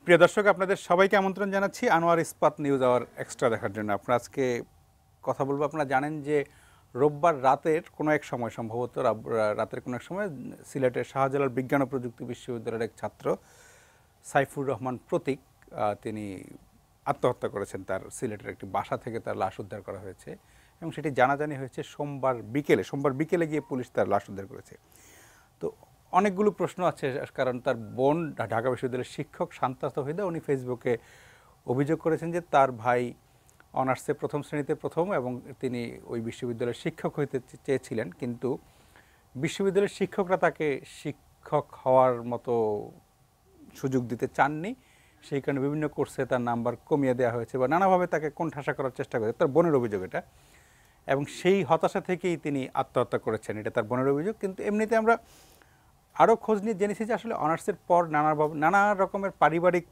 প্রিয় দর্শক, আপনাদের সবাইকে আমন্ত্রণ জানাচ্ছি আনোয়ার ইস্পাত নিউজ আওয়ার এক্সট্রা দেখার জন্য। আপনারা আজকে কথা বলবো, আপনারা জানেন যে রোববার রাতের কোনো এক সময়, সম্ভবত রাতের কোনো এক সময়, সিলেটের শাহজালাল বিজ্ঞান ও প্রযুক্তি বিশ্ববিদ্যালয়ের এক ছাত্র সাইফুর রহমান প্রতীক তিনি আত্মহত্যা করেছেন। তার সিলেটের একটি বাসা থেকে তার লাশ উদ্ধার করা হয়েছে এবং সেটি জানাজানি হয়েছে সোমবার বিকেলে গিয়ে পুলিশ তার লাশ উদ্ধার করেছে। তো অনেকগুলো প্রশ্ন আছে, কারণ তার বোন ঢাকা বিশ্ববিদ্যালয়ের শিক্ষক শান্তা তৌহিদা, উনি ফেসবুকে অভিযোগ করেছেন যে তার ভাই অনার্সে প্রথম শ্রেণীতে প্রথম এবং তিনি ওই বিশ্ববিদ্যালয়ের শিক্ষক হইতে চেয়েছিলেন, কিন্তু বিশ্ববিদ্যালয়ের শিক্ষকরা তাকে শিক্ষক হওয়ার মতো সুযোগ দিতে চাননি। সেই কারণে বিভিন্ন কোর্সে তার নাম্বার কমিয়ে দেওয়া হয়েছে বা নানাভাবে তাকে কোণঠাসা করার চেষ্টা করেছে, তার বোনের অভিযোগ এটা। এবং সেই হতাশা থেকেই তিনি আত্মহত্যা করেছেন, এটা তার বোনের অভিযোগ। কিন্তু এমনিতে আমরা আরও খোঁজ নিয়ে জেনেছি যে আসলে অনার্সের পর নানা রকমের পারিবারিক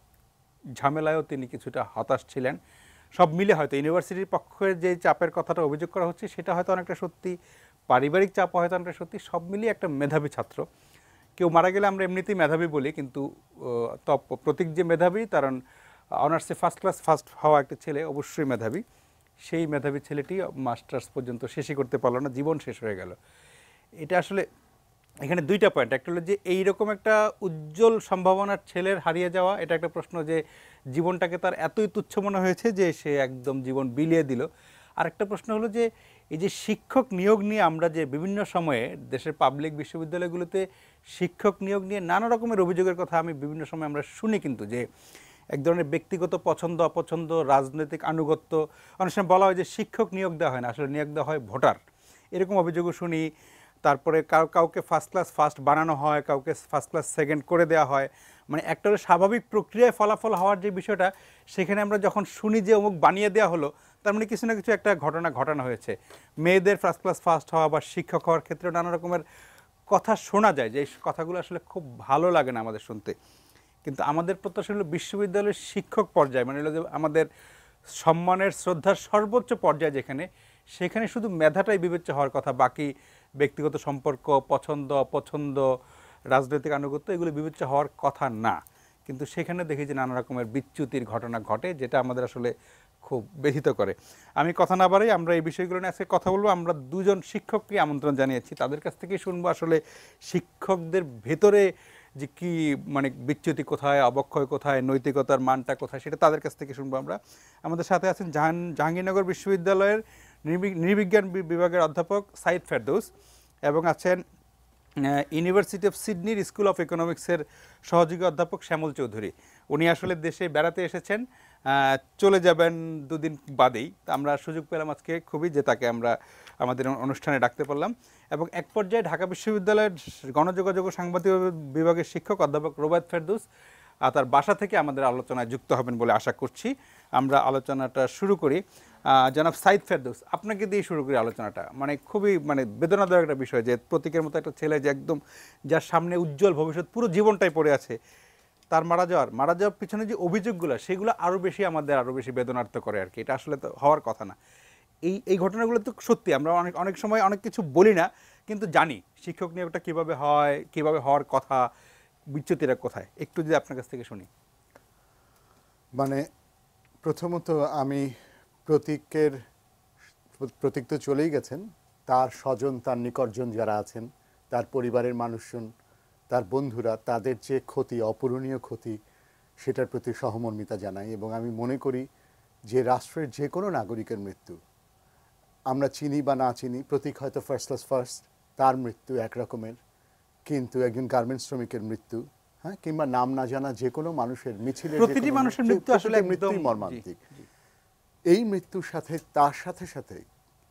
ঝামেলায়ও তিনি কিছুটা হতাশ ছিলেন। সব মিলে হয়তো ইউনিভার্সিটির পক্ষে যে চাপের কথাটা অভিযোগ করা হচ্ছে সেটা হয়তো অনেকটা সত্যি, পারিবারিক চাপ হয়তো অনেকটা সত্যি, সব মিলিয়ে একটা মেধাবী ছাত্র। কেউ মারা গেলে আমরা এমনিতেই মেধাবী বলি, কিন্তু প্রতীক যে মেধাবী, কারণ অনার্সে ফার্স্ট হওয়া একটা ছেলে অবশ্যই মেধাবী। সেই মেধাবী ছেলেটি মাস্টার্স পর্যন্ত শেষই করতে পারলো না, জীবন শেষ হয়ে গেল। এটা আসলে এখানে দুইটা পয়েন্ট। একটা হলো যে এইরকম একটা উজ্জ্বল সম্ভাবনার ছেলের হারিয়ে যাওয়া, এটা একটা প্রশ্ন, যে জীবনটাকে তার এতই তুচ্ছ মনে হয়েছে যে সে একদম জীবন বিলিয়ে দিল। আর একটা প্রশ্ন হলো যে এই যে শিক্ষক নিয়োগ নিয়ে আমরা যে বিভিন্ন সময়ে দেশের পাবলিক বিশ্ববিদ্যালয়গুলোতে শিক্ষক নিয়োগ নিয়ে নানা রকমের অভিযোগের কথা আমি বিভিন্ন সময় আমরা শুনি, কিন্তু যে এক ধরনের ব্যক্তিগত পছন্দ অপছন্দ, রাজনৈতিক আনুগত্য, অনেক সময় বলা হয় যে শিক্ষক নিয়োগ দেওয়া হয় না, আসলে নিয়োগ দেওয়া হয় ভোটার, এরকম অভিযোগও শুনি। তারপরে কাউকে ফার্স্ট ক্লাস ফার্স্ট বানানো হয়, কাউকে ফার্স্ট ক্লাস সেকেন্ড করে দেওয়া হয়। মানে একটা স্বাভাবিক প্রক্রিয়ায় ফলাফল হওয়ার যে বিষয়টা, সেখানে আমরা যখন শুনি যে অমুক বানিয়ে দেওয়া হলো, তার মানে কিছু না কিছু একটা ঘটনা ঘটানো হয়েছে। মেয়েদের ফার্স্ট ক্লাস ফার্স্ট হওয়া বা শিক্ষক হওয়ার ক্ষেত্রে নানা রকমের কথা শোনা যায়, যে এই কথাগুলো আসলে খুব ভালো লাগে না আমাদের শুনতে। কিন্তু আমাদের প্রত্যাশা হলো বিশ্ববিদ্যালয়ের শিক্ষক পর্যায়ে, মানে হলো যে আমাদের সম্মানের শ্রদ্ধার সর্বোচ্চ পর্যায়ে যেখানে, সেখানে শুধু মেধাটাই বিবেচ্য হওয়ার কথা, বাকি ব্যক্তিগত সম্পর্ক, পছন্দ অপছন্দ, রাজনৈতিক আনুগত্য, এগুলো বিবেচ্য হওয়ার কথা না। কিন্তু সেখানে দেখি যে নানা রকমের বিচ্যুতির ঘটনা ঘটে, যেটা আমাদের আসলে খুব ব্যথিত করে। আমি কথা না বাড়াই, আমরা এই বিষয়গুলো নিয়ে আজকে কথা বলবো। আমরা দুজন শিক্ষককে আমন্ত্রণ জানিয়েছি, তাদের কাছ থেকেই শুনবো আসলে শিক্ষকদের ভেতরে যে কি মানে বিচ্যুতি কোথায়, অবক্ষয় কোথায়, নৈতিকতার মানটা কোথায়, সেটা তাদের কাছ থেকে শুনবো আমরা। আমাদের সাথে আছেন জাহাঙ্গীরনগর বিশ্ববিদ্যালয়ের নৃবিজ্ঞান বিভাগের অধ্যাপক সাইদ ফেরদৌস, এবং আছেন ইউনিভার্সিটি অফ সিডনির স্কুল অফ ইকোনমিক্সের সহযোগী অধ্যাপক শ্যামল চৌধুরী। উনি আসলে দেশে বেড়াতে এসেছেন, চলে যাবেন দুদিন বাদেই। আমরা সুযোগ পেলাম আজকে খুবই যে তাকে আমরা আমাদের অনুষ্ঠানে ডাকতে পারলাম। এবং এক পর্যায়ে ঢাকা বিশ্ববিদ্যালয়ের গণযোগাযোগ ও সাংবাদিক বিভাগের শিক্ষক অধ্যাপক রোবায়েত ফেরদৌস তার বাসা থেকে আমাদের আলোচনায় যুক্ত হবেন বলে আশা করছি। আমরা আলোচনাটা শুরু করি। জনাব সাইদ ফেরদৌস, আপনাকে দিয়ে শুরু করি আলোচনাটা। মানে খুবই বেদনাদায়ক একটা বিষয় যে প্রতীকের মতো একটা ছেলে, যে একদম যার সামনে উজ্জ্বল ভবিষ্যৎ, পুরো জীবনটাই পড়ে আছে, তার মারা যাওয়ার পিছনে যে অভিযোগগুলো, সেগুলো আরও বেশি বেদনার্থ করে আর কি। এটা আসলে তো হওয়ার কথা না। এই ঘটনাগুলো তো সত্যি আমরা অনেক সময় অনেক কিছু বলি না, কিন্তু জানি শিক্ষক নিয়োগটা কীভাবে হয়, কীভাবে হওয়ার কথা, বিচ্যুতিরা কোথায়, একটু যদি আপনার কাছ থেকে শুনি। প্রথমত আমি প্রতীক তো চলেই গেছেন, তার স্বজন, তার নিকটজন যারা আছেন, তার পরিবারের মানুষজন, তার বন্ধুরা, তাদের যে ক্ষতি, অপূরণীয় ক্ষতি, সেটার প্রতি সহমর্মিতা জানাই। এবং আমি মনে করি যে রাষ্ট্রের যে কোনো নাগরিকের মৃত্যু, আমরা চিনি বা না চিনি, প্রতীক হয়তো ফার্স্ট ক্লাস ফার্স্ট, তার মৃত্যু একরকমের, কিন্তু একজন গার্মেন্টস শ্রমিকের মৃত্যু, হ্যাঁ, কিংবা নাম না জানা যে কোনো মানুষের মিছিলের প্রতিটি মানুষের মৃত্যু আসলে মৃত্যুই মর্মান্তিক। এই মৃত্যুর সাথে তার সাথে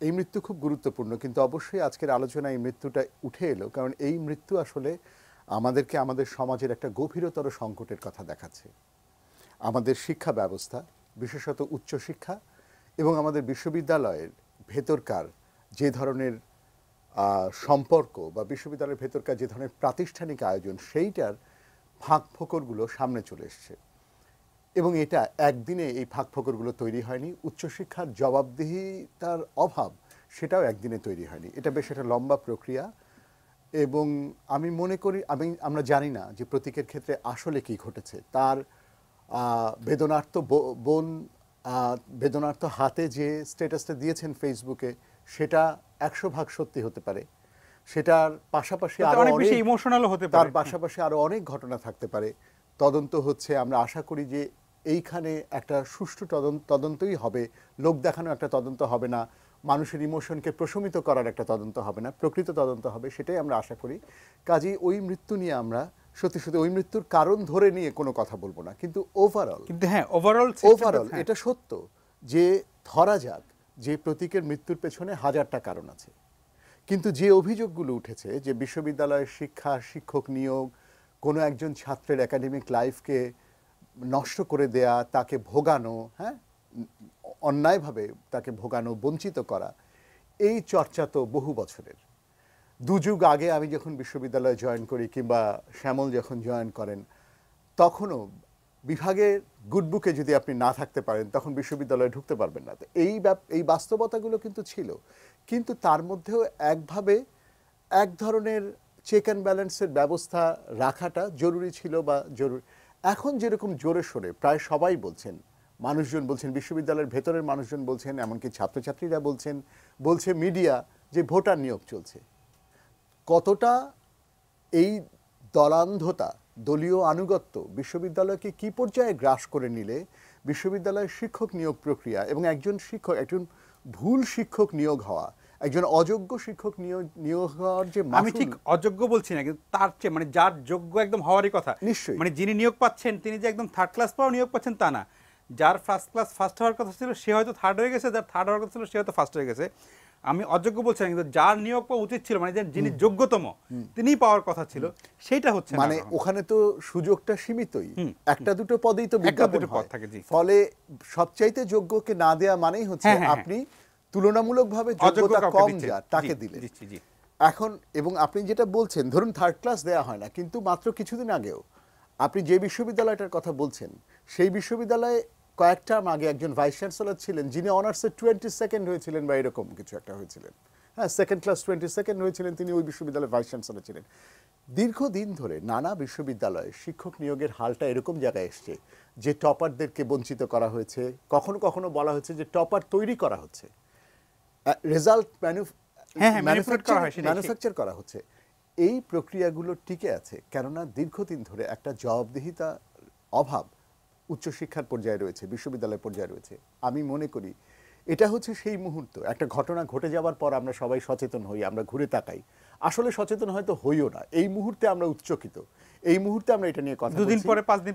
এই মৃত্যু খুব গুরুত্বপূর্ণ, কিন্তু অবশ্যই আজকের আলোচনায় এই মৃত্যুটা উঠে এলো কারণ এই মৃত্যু আসলে আমাদেরকে আমাদের সমাজের একটা গভীরতর সংকটের কথা দেখাচ্ছে। আমাদের শিক্ষা ব্যবস্থা, বিশেষত উচ্চশিক্ষা এবং আমাদের বিশ্ববিদ্যালয়ের ভেতরকার যে ধরনের সম্পর্ক বা বিশ্ববিদ্যালয়ের ভেতরকার যে ধরনের প্রাতিষ্ঠানিক আয়োজন, সেইটার ফাঁকফোকরগুলো সামনে চলে এসছে। এবং এটা একদিনে এই ফাঁকফোকরগুলো তৈরি হয়নি, উচ্চশিক্ষার জবাবদিহিতার অভাব সেটাও একদিনে তৈরি হয়নি, এটা বেশ একটা লম্বা প্রক্রিয়া। এবং আমি মনে করি আমরা জানি না যে প্রতীকের ক্ষেত্রে আসলে কি ঘটেছে, তার বেদনার্ত বোন বেদনার্ত হাতে যে স্ট্যাটাসটা দিয়েছেন ফেসবুকে, সেটা 100% সত্যি হতে পারে। সেটার পাশাপাশি আরো অনেক বেশি অনেক ইমোশনাল হতে তার পারে। পাশাপাশি আরো অনেক ঘটনা থাকতে পারে। তদন্ত হচ্ছে, আমরা আশা করি যে এইখানে একটা সুষ্ঠু তদন্তই হবে। লোক দেখানো একটা তদন্ত হবে না, মানুষের ইমোশনকে প্রশমিত করার একটা তদন্ত হবে না, প্রকৃত তদন্ত হবে, সেটাই আমরা আশা করি। কাজেই ওই মৃত্যু নিয়ে আমরা সত্যি সত্যি ওই মৃত্যুর কারণ ধরে নিয়ে কোনো কথা বলবো না, কিন্তু ওভারঅল কিন্তু হ্যাঁ, ওভারঅল এটা সত্য যে ধরা যাক যে প্রতীকের মৃত্যুর পেছনে হাজারটা কারণ আছে, কিন্তু যে অভিযোগগুলো উঠেছে যে বিশ্ববিদ্যালয়ের শিক্ষা, শিক্ষক নিয়োগ, কোনো একজন ছাত্রের একাডেমিক লাইফকে নষ্ট করে দেয়া, তাকে ভোগানো, হ্যাঁ, অন্যায়ভাবে তাকে ভোগানো, বঞ্চিত করা, এই চর্চা তো বহু বছরের। দুযুগ আগে আমি যখন বিশ্ববিদ্যালয়ে জয়েন করি কিংবা শ্যামল যখন জয়েন করেন, তখনও বিভাগের গুডবুকে যদি আপনি না থাকতে পারেন তখন বিশ্ববিদ্যালয়ে ঢুকতে পারবেন না। তো এই বাস্তবতাগুলো কিন্তু ছিল, কিন্তু তার মধ্যেও একভাবে এক ধরনের চেক অ্যান্ড ব্যালেন্সের ব্যবস্থা রাখাটা জরুরি ছিল বা জরুরি। এখন যেরকম জোরে সোরে প্রায় সবাই বলছেন, মানুষজন বলছেন, বিশ্ববিদ্যালয়ের ভেতরের মানুষজন বলছেন, এমনকি ছাত্রছাত্রীরা বলছেন, বলছে মিডিয়া, যে ভোটার নিয়োগ চলছে। কতটা এই দলান্ধতা, দলীয় আনুগত্য বিশ্ববিদ্যালয়কে কি পর্যায়ে গ্রাস করে নিলে বিশ্ববিদ্যালয়ের শিক্ষক নিয়োগ প্রক্রিয়া এবং একজন ভুল শিক্ষক নিয়োগ হওয়া, একজন অযোগ্য শিক্ষক নিয়োগ হওয়ার যে আমি ঠিক অযোগ্য বলছি না, কিন্তু তার চেয়ে মানে যার যোগ্য একদম হওয়ারই কথা, নিশ্চয়ই, মানে যিনি নিয়োগ পাচ্ছেন তিনি যে একদম থার্ড ক্লাস পাও নিয়োগ পাচ্ছেন তা না। যার ফার্স্ট ক্লাস ফার্স্ট হওয়ার কথা ছিল সে হয়তো থার্ড হয়ে গেছে, যার থার্ড হওয়ার কথা ছিল সে হয়তো ফার্স্ট হয়ে গেছে। আমি অযোগ্য বলছি না, কিন্তু যার নিয়োগ পাওয়া উচিত ছিল, মানে যিনি যোগ্যতম তিনিই পাওয়ার কথা ছিল, সেটা হচ্ছে না। মানে ওখানে তো সুযোগটা সীমিতই, একটা দুটো পদেই তো বিজ্ঞাপন পদ হয়, থাকে, জি। ফলে সবচাইতে যোগ্যকে না দেয়া মানেই হচ্ছে আপনি তুলনামূলকভাবে যোগ্যতা কম যার তাকে দিলেন। এখন এবং আপনি যেটা বলছেন, ধরুন থার্ড ক্লাস দেয়া হয় না, কিন্তু মাত্র কিছুদিন আগেও আপনি যে বিশ্ববিদ্যালয়টার কথা বলছেন, সেই বিশ্ববিদ্যালয়ে কয়েক টার্ম আগে একজন ভাইস চ্যান্সেলর ছিলেন যিনি অনার্সে 22nd হয়েছিলেন বা এরকম কিছু একটা হয়েছিলেন, হ্যাঁ, সেকেন্ড ক্লাস 22nd হয়েছিলেন, তিনি ওই বিশ্ববিদ্যালয়ের ভাইস চ্যান্সেলর ছিলেন। দীর্ঘদিন ধরে নানা বিশ্ববিদ্যালয়ে শিক্ষক নিয়োগের হালটা এরকম জায়গায় এসছে যে টপারদেরকে বঞ্চিত করা হয়েছে, কখনো কখনো বলা হয়েছে যে টপার তৈরি করা হচ্ছে, রেজাল্ট ম্যানুফ্যাকচার করা হচ্ছে। এই প্রক্রিয়াগুলো টিকে আছে কেননা দীর্ঘদিন ধরে একটা জবাবদিহিতা অভাব উচ্চশিক্ষার পর্যায়ে রয়েছে, বিশ্ববিদ্যালয় পর্যায়ে রয়েছে। আমি মনে করি এটা হচ্ছে সেই মুহূর্ত, একটা ঘটনা ঘটে যাওয়ার পর আমরা সবাই সচেতন হই, আমরা ঘুরে তাকাই, আসলে সচেতন হয়তো হইও না, এই মুহূর্তে আমরা উচ্চকিত, এই মুহূর্তে আমরা এটা নিয়ে কথা বলছি,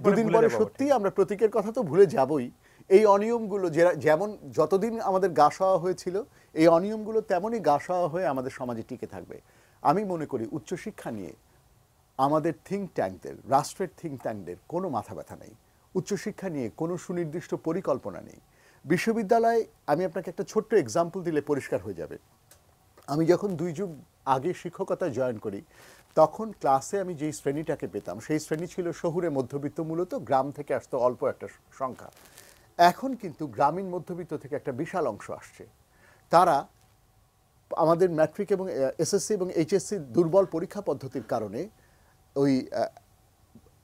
দুদিন পরে সত্যি আমরা প্রতীকের কথা তো ভুলে যাবই। এই অনিয়মগুলো যেমন যতদিন আমাদের গা সওয়া হয়েছিল, এই অনিয়মগুলো তেমনই গা সওয়া হয়ে আমাদের সমাজে টিকে থাকবে। আমি মনে করি উচ্চশিক্ষা নিয়ে আমাদের থিঙ্ক ট্যাঙ্কদের, রাষ্ট্রের থিঙ্ক ট্যাঙ্কদের কোনো মাথা ব্যথা নেই, উচ্চশিক্ষা নিয়ে কোনো সুনির্দিষ্ট পরিকল্পনা নেই। বিশ্ববিদ্যালয়, আমি আপনাকে একটা ছোট্ট এক্সাম্পল দিলে পরিষ্কার হয়ে যাবে। আমি যখন 2 যুগ আগে শিক্ষকতায় জয়েন করি, তখন ক্লাসে আমি যেই শ্রেণীটাকে পেতাম সেই শ্রেণী ছিল শহুরে মধ্যবিত্ত, মূলত গ্রাম থেকে আসতো অল্প একটা সংখ্যা। এখন কিন্তু গ্রামীণ মধ্যবিত্ত থেকে একটা বিশাল অংশ আসছে। তারা আমাদের ম্যাট্রিক এবং এসএসসি এবং এইচএসসি দুর্বল পরীক্ষা পদ্ধতির কারণে ওই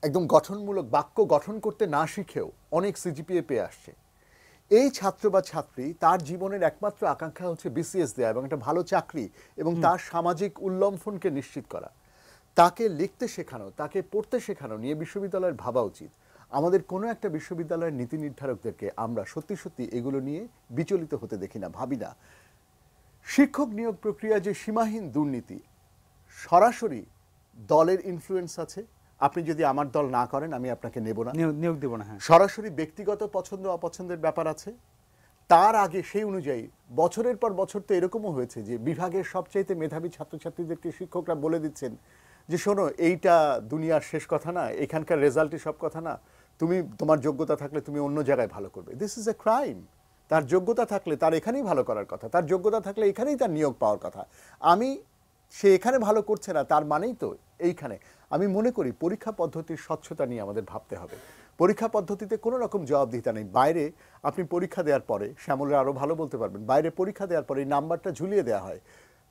একদম গঠনমূলক বাক্য গঠন করতে না শিখেও অনেক সিজিপিএ পেয়ে আসছে। এই ছাত্র বা ছাত্রী, তার জীবনের একমাত্র আকাঙ্ক্ষা হচ্ছে বিসিএস দেওয়া এবং একটা ভালো চাকরি এবং তার সামাজিক উল্লম্ফনকে নিশ্চিত করা। তাকে লিখতে শেখানো, তাকে পড়তে শেখানো নিয়ে বিশ্ববিদ্যালয়ের ভাবা উচিত। আমাদের কোনো একটা বিশ্ববিদ্যালয়ের নীতি নির্ধারকদেরকে আমরা সত্যি সত্যি এগুলো নিয়ে বিচলিত হতে দেখি না, ভাবি না। শিক্ষক নিয়োগ প্রক্রিয়া যে সীমাহীন দুর্নীতি, সরাসরি দলের ইনফ্লুয়েন্স আছে। আপনি যদি আমার দল না করেন আমি আপনাকে নেব না, নিয়োগ দেব না। সরাসরি ব্যক্তিগত পছন্দ অপছন্দের ব্যাপার আছে। তার আগে সেই অনুযায়ী বছরের পর বছর তো এরকমও হয়েছে যে বিভাগের সবচাইতে মেধাবী ছাত্রছাত্রীদেরকে শিক্ষকরা বলে দিচ্ছেন যে শোনো, এইটা দুনিয়ার শেষ কথা না, এখানকার রেজাল্টই সব কথা না, তোমার যোগ্যতা থাকলে তুমি অন্য জায়গায় ভালো করবে। This is a crime. তার যোগ্যতা থাকলে তার এখানেই ভালো করার কথা, তার যোগ্যতা থাকলে এখানেই তার নিয়োগ পাওয়ার কথা। সে এখানে ভালো করছে না তার মানেই তো এইখানে। আমি মনে করি পরীক্ষা পদ্ধতির স্বচ্ছতা নিয়ে আমাদের ভাবতে হবে। পরীক্ষা পদ্ধতিতে কোনো রকম জবাবদিহিতা নেই। বাইরে আপনি পরীক্ষা দেওয়ার পরে, শ্যামলরা আরও ভালো বলতে পারবেন, বাইরে পরীক্ষা দেওয়ার পরে এই নাম্বারটা ঝুলিয়ে দেওয়া হয়।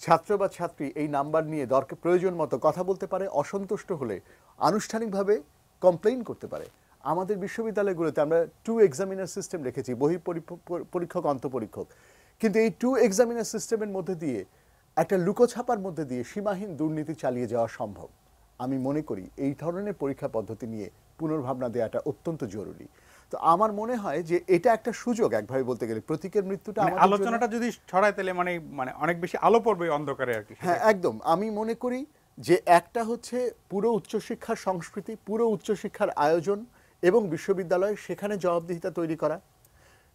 ছাত্র বা ছাত্রী এই নাম্বার নিয়ে প্রয়োজন মতো কথা বলতে পারে, অসন্তুষ্ট হলে আনুষ্ঠানিকভাবে কমপ্লেইন করতে পারে। আমাদের বিশ্ববিদ্যালয়গুলোতে আমরা 2 এক্সামিনার সিস্টেম রেখেছি, পরীক্ষক অন্তঃপরীক্ষক, কিন্তু এই 2 এক্সামিনার সিস্টেমের মধ্যে দিয়ে একটা লুকোছাপার মধ্যে দিয়ে সীমাহীন দুর্নীতি চালিয়ে যাওয়া সম্ভব। আমি মনে করি এই ধরনের পরীক্ষা পদ্ধতি নিয়ে পুনর্ভাবনা দেওয়াটা অত্যন্ত জরুরি। তো আমার মনে হয় যে এটা একটা সুযোগ, একভাবে বলতে গেলে প্রতীকের মৃত্যুটা মানে আমাদের জন্য- আলোচনাটা যদি ছড়ায় তাহলে মানে অনেক বেশি আলো পড়বে অন্ধকারে আর কি। হ্যাঁ একদম। আমি মনে করি যে একটা হচ্ছে পুরো উচ্চশিক্ষার সংস্কৃতি, পুরো উচ্চশিক্ষার আয়োজন এবং বিশ্ববিদ্যালয় সেখানে জবাবদিহিতা তৈরি করা।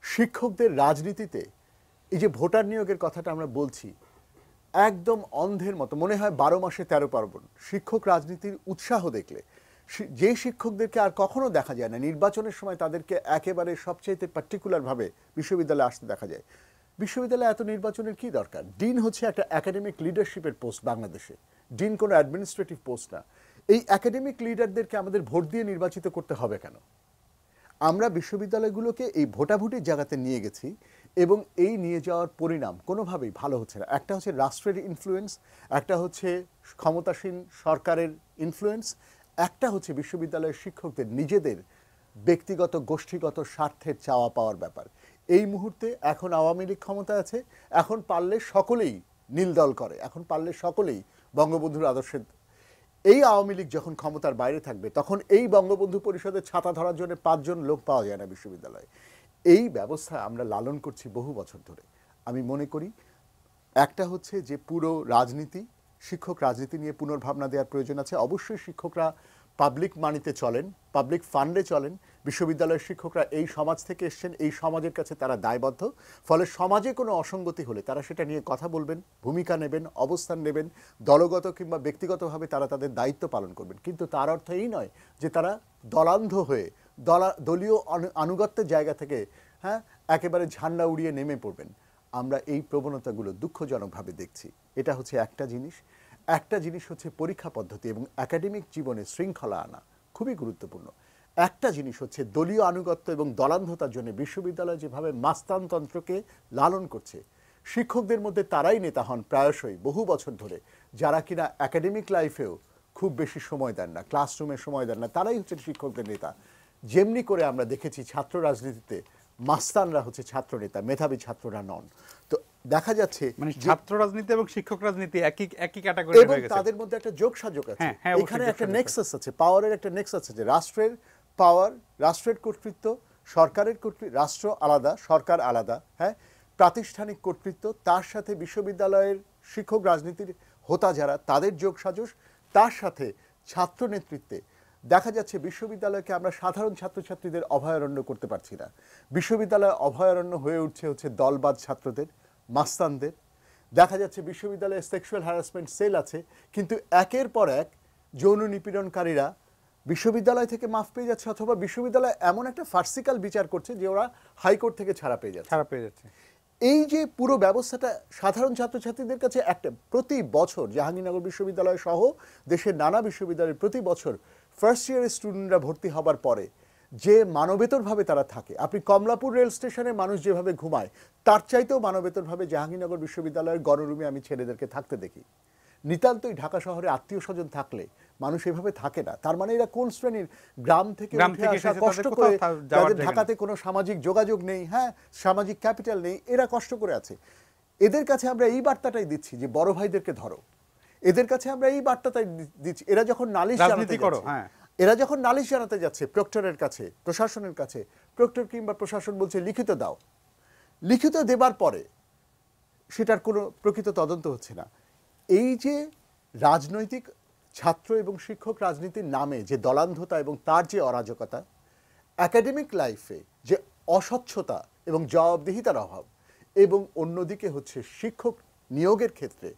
শিক্ষকদের রাজনীতিতে এই যে ভোটার নিয়োগের কথাটা আমরা বলছি, একদম অন্ধের মতো মনে হয় 12 মাসে 13 পার্বণ। শিক্ষক রাজনীতির উৎসাহ দেখলে যে শিক্ষকদেরকে আর কখনো দেখা যায় না, নির্বাচনের সময় তাদেরকে একেবারে সবচেয়ে পার্টিকুলারভাবে বিশ্ববিদ্যালয়ে আসতে দেখা যায়। বিশ্ববিদ্যালয়ে এত নির্বাচনের কি দরকার? ডিন হচ্ছে একটা একাডেমিক লিডারশিপের পোস্ট বাংলাদেশে, ডিন কোনো অ্যাডমিনিস্ট্রেটিভ পোস্ট না। এই একাডেমিক লিডারদেরকে আমাদের ভোট দিয়ে নির্বাচিত করতে হবে কেন? আমরা বিশ্ববিদ্যালয়গুলোকে এই ভোটাভুটির জায়গাতে নিয়ে গেছি এবং এই নিয়ে যাওয়ার পরিণাম কোনোভাবেই ভালো হচ্ছে না। একটা হচ্ছে রাষ্ট্রের ইনফ্লুয়েন্স, একটা হচ্ছে ক্ষমতাসীন সরকারের ইনফ্লুয়েন্স, একটা হচ্ছে বিশ্ববিদ্যালয়ের শিক্ষকদের নিজেদের ব্যক্তিগত গোষ্ঠীগত স্বার্থের চাওয়া পাওয়ার ব্যাপার। এই মুহূর্তে এখন আওয়ামী লীগ ক্ষমতা আছে, এখন পারলে সকলেই নীল দল করে, এখন পারলে সকলেই বঙ্গবন্ধুর আদর্শের। এই আওয়ামী লীগ যখন ক্ষমতার বাইরে থাকবে তখন এই বঙ্গবন্ধু পরিষদের ছাতা ধরার জন্য 5 জন লোক পাওয়া যায় না বিশ্ববিদ্যালয়ে। এই ব্যবস্থা আমরা লালন করছি বহু বছর ধরে। আমি মনে করি একটা হচ্ছে যে পুরো রাজনীতি, শিক্ষক রাজনীতি নিয়ে পুনর্ভাবনা দেওয়ার প্রয়োজন আছে। অবশ্যই শিক্ষকরা পাবলিক মানিতে চলেন, পাবলিক ফান্ডে চলেন। বিশ্ববিদ্যালয়ের শিক্ষকরা এই সমাজ থেকে এসছেন, এই সমাজের কাছে তারা দায়বদ্ধ। ফলে সমাজে কোনো অসঙ্গতি হলে তারা সেটা নিয়ে কথা বলবেন, ভূমিকা নেবেন, অবস্থান নেবেন, দলগত কিংবা ব্যক্তিগতভাবে তারা তাদের দায়িত্ব পালন করবেন। কিন্তু তার অর্থ এই নয় যে তারা দলান্ধ হয়ে দলীয় আনুগত্যের জায়গা থেকে একেবারে ঝান্ডা উড়িয়ে নেমে পড়বেন। আমরা এই প্রবণতাগুলো দুঃখজনকভাবে দেখছি। এটা হচ্ছে একটা জিনিস। একটা জিনিস হচ্ছে পরীক্ষা পদ্ধতি এবং একাডেমিক জীবনে শৃঙ্খলা আনা খুবই গুরুত্বপূর্ণ। একটা জিনিস হচ্ছে দলীয় আনুগত্য এবং দলান্ধতার জন্য বিশ্ববিদ্যালয় যেভাবে মাস্তানতন্ত্রকে লালন করছে, শিক্ষকদের মধ্যে তারাই নেতা হন প্রায়শই বহু বছর ধরে, যারা কিনা একাডেমিক লাইফেও খুব বেশি সময় দেন না, ক্লাসরুমে সময় দেন না, তারাই হচ্ছেন শিক্ষকদের নেতা। যেমনি করে আমরা দেখেছি ছাত্র রাজনীতিতে মাস্তানরা হচ্ছে ছাত্র নেতা, মেধাবী ছাত্ররা নন। তো দেখা যাচ্ছে মানে ছাত্র রাজনীতি এবং শিক্ষক রাজনীতি একই ক্যাটাগরি হয়ে গেছে, এবং তাদের মধ্যে একটা যোগসাযোগ আছে। হ্যাঁ, এখানে একটা নেক্সাস আছে, পাওয়ারের একটা নেক্সাস আছে। রাষ্ট্রের পাওয়ার, রাষ্ট্রের কর্তৃত্ব, সরকারের কর্তৃত্ব, রাষ্ট্র আলাদা সরকার আলাদা, প্রাতিষ্ঠানিক কর্তৃত্ব, তার সাথে বিশ্ববিদ্যালয়ের শিক্ষক রাজনীতির হোতা যারা তাদের যোগসাজশ, তার সাথে ছাত্র নেতৃত্বে দেখা যাচ্ছে বিশ্ববিদ্যালয়কে আমরা সাধারণ ছাত্রছাত্রীদের অভয়ারণ্য করতে পারছি না। বিশ্ববিদ্যালয় অভয়ারণ্য হয়ে উঠছে হচ্ছে দলবাদ ছাত্রদের, মাস্তানদের। দেখা যাচ্ছে বিশ্ববিদ্যালয়ে সেক্সুয়াল হ্যারাসমেন্ট সেল আছে, কিন্তু একের পর এক যৌন নিপীড়নকারীরা বিশ্ববিদ্যালয় থেকে মাফ পেয়ে যাচ্ছে, অথবা বিশ্ববিদ্যালয় এমন একটা ফার্সিক্যাল বিচার করছে যে ওরা হাইকোর্ট থেকে ছাড়া পেয়ে যাচ্ছে। এই যে পুরো ব্যবস্থাটা সাধারণ ছাত্রছাত্রীদের কাছে একটা, প্রতি বছর জাহাঙ্গীরনগর বিশ্ববিদ্যালয় সহ দেশের নানা বিশ্ববিদ্যালয়ের প্রতি বছর ফার্স্ট ইয়ারের স্টুডেন্টরা ভর্তি হবার পরে যে মানবেতরভাবে তারা থাকে, আপনি কমলাপুর রেল স্টেশনে মানুষ যেভাবে ঘুমায় তার চাইতেও মানবেতরভাবে জাহাঙ্গীরনগর বিশ্ববিদ্যালয়ের গণরুমে আমি ছেলেদেরকে থাকতে দেখি। নিতান্তই ঢাকা শহরে আত্মীয় স্বজন থাকলে মানুষ এভাবে থাকে না। তার মানে এরা কোন শ্রেণীর? গ্রাম থেকে উঠে আসা, কষ্ট করে, যাদের ঢাকাতে কোনো সামাজিক যোগাযোগ নেই, সামাজিক ক্যাপিটাল নেই, এরা কষ্ট করে আছে। এদের কাছে আমরা এই বার্তাটাই দিচ্ছি যে বড় ভাইদেরকে ধরো। এদের কাছে আমরা এই বার্তাটাই দিচ্ছি। এরা যখন নালিশ জানাতে যাচ্ছে, এরা যখন নালিশ জানাতে যাচ্ছে প্রক্টরের কাছে, প্রশাসনের কাছে, প্রক্টর কিংবা প্রশাসন বলছে লিখিত দাও। লিখিত দেবার পরে সেটার কোনো প্রকৃত তদন্ত হচ্ছে না। এই যে রাজনৈতিক ছাত্র এবং শিক্ষক রাজনীতির নামে যে দলান্ধতা এবং তার যে অরাজকতা, একাডেমিক লাইফে যে অস্বচ্ছতা এবং জবাবদিহিতার অভাব, এবং অন্যদিকে হচ্ছে শিক্ষক নিয়োগের ক্ষেত্রে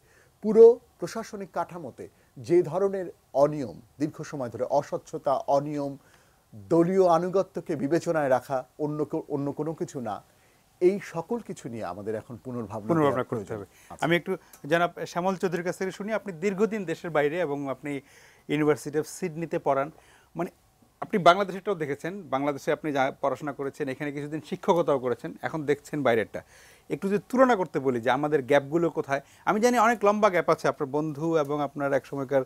পুরো প্রশাসনিক কাঠামোতে যে ধরনের অনিয়ম, দীর্ঘ সময় ধরে অস্বচ্ছতা, অনিয়ম, দলীয় আনুগত্যকে বিবেচনায় রাখা, অন্য কোনো কিছু না, এই সকল কিছু নিয়ে আমাদের এখন পুনর্ভাবনা করতে হবে। আমি একটু জনাব শ্যামল চৌধুরীর কাছ থেকে শুনি। আপনি দীর্ঘদিন দেশের বাইরে এবং আপনি ইউনিভার্সিটি অফ সিডনিতে পড়ান, মানে আপনি বাংলাদেশেরটাও দেখেছেন, বাংলাদেশে আপনি পড়াশোনা করেছেন, এখানে কিছুদিন শিক্ষকতাও করেছেন, এখন দেখছেন বাইরেরটা। একটু যদি তুলনা করতে বলি যে আমাদের গ্যাপগুলো কোথায়। আমি জানি অনেক লম্বা গ্যাপ আছে, আপনার বন্ধু এবং আপনার এক সময়কার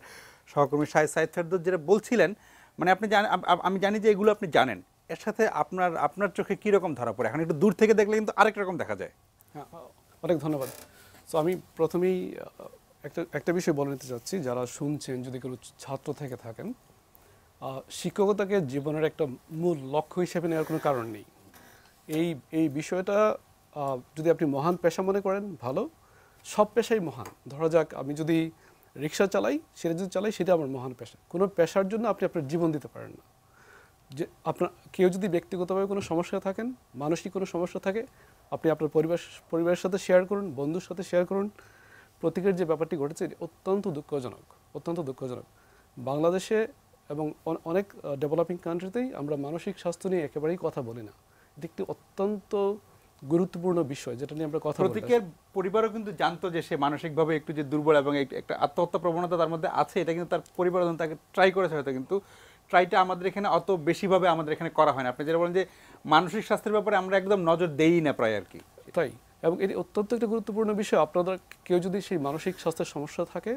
সহকর্মী সাইদ ফেরদৌস যেটা বলছিলেন, মানে আপনি জানেন, আমি জানি যে এগুলো আপনি জানেন, এর সাথে আপনার চোখে কি রকম ধরা পড়ে? এখন একটু দূর থেকে দেখলে কিন্তু আরেক রকম দেখা যায়। হ্যাঁ, অনেক ধন্যবাদ। সো আমি প্রথমেই একটা বিষয় বলে নিতে চাচ্ছি, যারা শুনছেন যদি কোনো ছাত্র থেকে থাকেন, শিক্ষকতাকে জীবনের একটা মূল লক্ষ্য হিসেবে নেওয়ার কোনো কারণ নেই। এই বিষয়টা যদি আপনি মহান পেশা মনে করেন ভালো, সব পেশাই মহান। ধরা যাক আমি যদি রিক্সা চালাই, সেটা যদি চালাই সেটা আমার মহান পেশা। কোনো পেশার জন্য আপনি আপনার জীবন দিতে পারেন না। যে আপনার কেউ যদি ব্যক্তিগতভাবে কোনো সমস্যা থাকেন, মানসিক কোনো সমস্যা থাকে, আপনি আপনার পরিবারের সাথে শেয়ার করুন, বন্ধুর সাথে শেয়ার করুন। প্রত্যেকের যে ব্যাপারটি ঘটেছে অত্যন্ত দুঃখজনক। বাংলাদেশে এবং অনেক ডেভেলপিং কান্ট্রিতেই আমরা মানসিক স্বাস্থ্য নিয়ে একেবারেই কথা বলি না। এটি একটি অত্যন্ত গুরুত্বপূর্ণ বিষয় যেটা নিয়ে আমরা কথা বলি। প্রত্যেকের পরিবারও কিন্তু জানতো যে সে মানসিকভাবে একটু যে দুর্বল এবং একটা আত্মহত্যা প্রবণতা তার মধ্যে আছে, এটা কিন্তু তার পরিবার তাকে ট্রাই করেছে হয়তো, কিন্তু ট্রাইটা আমাদের এখানে অত বেশিভাবে আমাদের এখানে করা হয় না। আপনি যেটা বলেন যে মানসিক স্বাস্থ্যের ব্যাপারে আমরা একদম নজর দেই না প্রায় আর কি। তাই, এবং এটি অত্যন্ত একটা গুরুত্বপূর্ণ বিষয়। আপনাদের কেউ যদি সেই মানসিক স্বাস্থ্যের সমস্যা থাকে,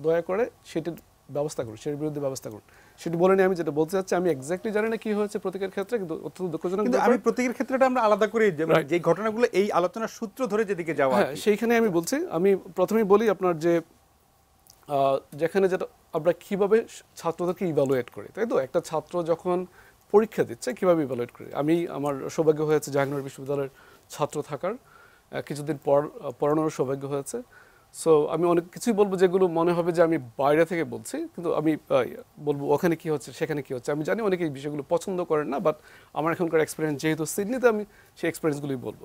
দয়া করে সেটির ব্যবস্থা করুন, সেটির বিরুদ্ধে ব্যবস্থা করুন। সেটি বলে নিয়ে আমি যেটা বলতে চাচ্ছি, আমি এক্স্যাক্টলি জানি না কি হয়েছে প্রত্যেকের ক্ষেত্রে, কিন্তু অত্যন্ত দুঃখজনক। কিন্তু আমি প্রত্যেকের ক্ষেত্রেটা আমরা আলাদা করি, যে ঘটনাগুলো এই আলোচনার সূত্র ধরে যেদিকে যাওয়া। হ্যাঁ, সেইখানে আমি বলছি, আমি প্রথমেই বলি আপনার যে যেখানে যেটা আমরা কীভাবে ছাত্রদেরকে ইভ্যালুয়েট করি, তাই তো? একটা ছাত্র যখন পরীক্ষা দিচ্ছে কীভাবে ইভ্যালুয়েট করি? আমি আমার সৌভাগ্য হয়েছে জাহাঙ্গীরনগর বিশ্ববিদ্যালয়ের ছাত্র থাকার, কিছুদিন পড়ানোর সৌভাগ্য হয়েছে। সো আমি অনেক কিছুই বলবো যেগুলো মনে হবে যে আমি বাইরে থেকে বলছি, কিন্তু আমি বলবো ওখানে কী হচ্ছে, সেখানে কী হচ্ছে। আমি জানি অনেকে এই বিষয়গুলো পছন্দ করেন না, বাট আমার এখনকার এক্সপিরিয়েন্স যেহেতু সিডনিতে, আমি সেই এক্সপিরিয়েন্সগুলোই বলবো।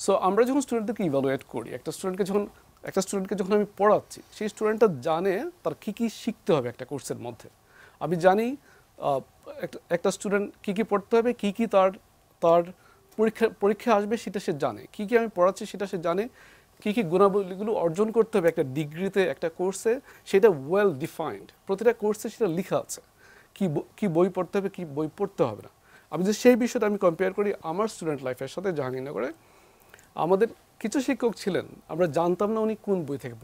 সো আমরা যখন স্টুডেন্টদেরকে ইভ্যালুয়েট করি, একটা স্টুডেন্টকে যখন আমি পড়াচ্ছি, সেই স্টুডেন্টটা জানে তার কী কী শিখতে হবে একটা কোর্সের মধ্যে। আমি জানি একটা স্টুডেন্ট কী কী পড়তে হবে, কী কী তার পরীক্ষা আসবে সেটা সে জানে, কী কী আমি পড়াচ্ছি সেটা সে জানে, কী কী গুণাবলীগুলো অর্জন করতে হবে একটা ডিগ্রিতে, একটা কোর্সে, সেটা ওয়েল ডিফাইন্ড। প্রতিটা কোর্সে সেটা লেখা আছে, কি বই পড়তে হবে, কি বই পড়তে হবে না। আমি যে সেই বিষয়টা আমি কম্পেয়ার করি আমার স্টুডেন্ট লাইফের সাথে, জাহাঙ্গীরনগরে আমাদের কিছু শিক্ষক ছিলেন, আমরা জানতাম না উনি কোন বই থেকে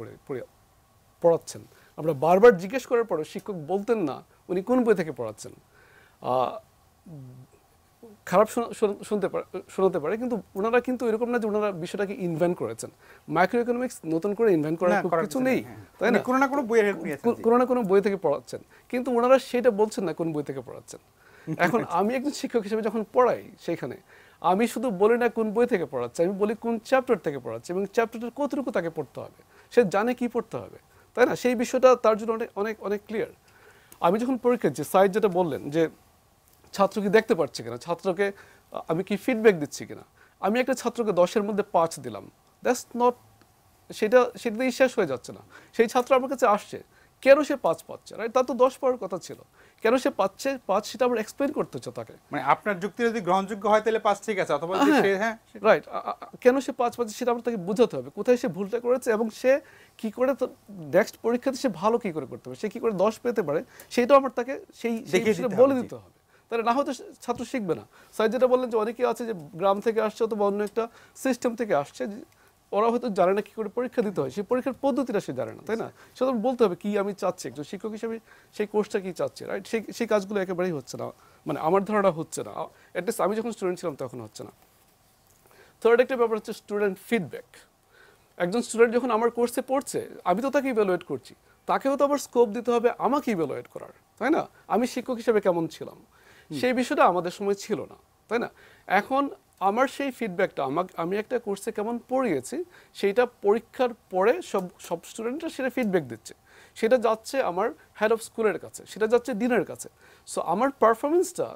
পড়াচ্ছেন। আমরা বারবার জিজ্ঞেস করার পরে শিক্ষক বলতেন না উনি কোন বই থেকে পড়াচ্ছেন। খারাপ শোনাতে পারে, কিন্তু ওনারা কিন্তু এরকম না যে ওনারা বিষয়টাকে ইনভেন্ট করেছেন। মাইক্রো ইকোনমিক্স নতুন করে ইনভেন্ট করার কিছু নেই, তাই না? কোনো না কোনো বইয়ের হেল্প নিয়েছেন, কোনো না কোনো বই থেকে পড়াচ্ছেন, কিন্তু ওনারা সেটা বলছেন না কোন বই থেকে পড়াচ্ছেন। এখন আমি একজন শিক্ষক হিসেবে যখন পড়াই, সেখানে আমি শুধু বলি না কোন বই থেকে পড়াচ্ছে, আমি বলি কোন চ্যাপ্টার থেকে পড়াচ্ছে এবং চ্যাপ্টারটার কতটুকু তাকে পড়তে হবে, সে জানে কি পড়তে হবে, তাই না? সেই বিষয়টা তার জন্য অনেক অনেক ক্লিয়ার। আমি যখন পরীক্ষা দিচ্ছি, সাইড যেটা বললেন যে ছাত্র কি দেখতে পাচ্ছে কিনা, ছাত্রকে আমি কি ফিডব্যাক দিচ্ছি কিনা, আমি একটা ছাত্রকে 10-এর মধ্যে 5 দিলাম, দ্যাটস নট, সেটাতেই শেষ হয়ে যাচ্ছে না। সেই ছাত্র আমার কাছে আসছে, কেন সে 5 পাচ্ছে, রাইট? তার তো 10 পাওয়ার কথা ছিল, কেন সে পাচ্ছে 5 সেটা আমরা এক্সপ্লেন করতে হচ্ছে তাকে। মানে আপনার যুক্তি যদি গ্রহণযোগ্য হয় তাহলে 5 ঠিক আছে, অথবা হ্যাঁ রাইট, কেন সে 5 পাচ্ছে সেটা আমরা তাকে বোঝাতে হবে, কোথায় সে ভুলটা করেছে এবং সে কি করে নেক্সট পরীক্ষাতে সে ভালো কি করে করতে হবে, সে কি করে 10 পেতে পারে, সেটাও আমার তাকে সেই বলে দিতে হবে। তাহলে না হয়তো ছাত্র শিখবে না। স্যার যেটা বললেন যে অনেকে আছে যে গ্রাম থেকে আসছে অথবা অন্য একটা সিস্টেম থেকে আসছে, ওরা হয়তো জানে না কি করে পরীক্ষা দিতে হয়, সেই পরীক্ষার পদ্ধতিটা সে জানে না, তাই না? সেটা বলতে হবে কি আমি চাচ্ছি, একজন শিক্ষক হিসেবে সেই কোর্সটা কি চাচ্ছি, রাইট? সেই কাজগুলো একেবারেই হচ্ছে না, মানে আমার ধারণা হচ্ছে না, অ্যাটলিস্ট আমি যখন স্টুডেন্ট ছিলাম তখন হচ্ছে না। থার্ড একটা ব্যাপার হচ্ছে স্টুডেন্ট ফিডব্যাক। একজন স্টুডেন্ট যখন আমার কোর্সে পড়ছে, আমি তো তাকে ইভ্যালুয়েট করছি, তাকেও তো আবার স্কোপ দিতে হবে আমাকে ইভ্যালুয়েট করার, তাই না? আমি শিক্ষক হিসেবে কেমন ছিলাম, সেই বিষয়টা আমাদের সময় ছিল না, তাই না? এখন আমার সেই ফিডব্যাকটা আমি একটা কোর্সে কেমন পড়িয়েছি, সেইটা পরীক্ষার পরে সব স্টুডেন্টরা সেটা ফিডব্যাক দিচ্ছে, সেটা যাচ্ছে আমার হেড অফ স্কুলের কাছে, সেটা যাচ্ছে ডিনের কাছে। সো আমার পারফরমেন্সটা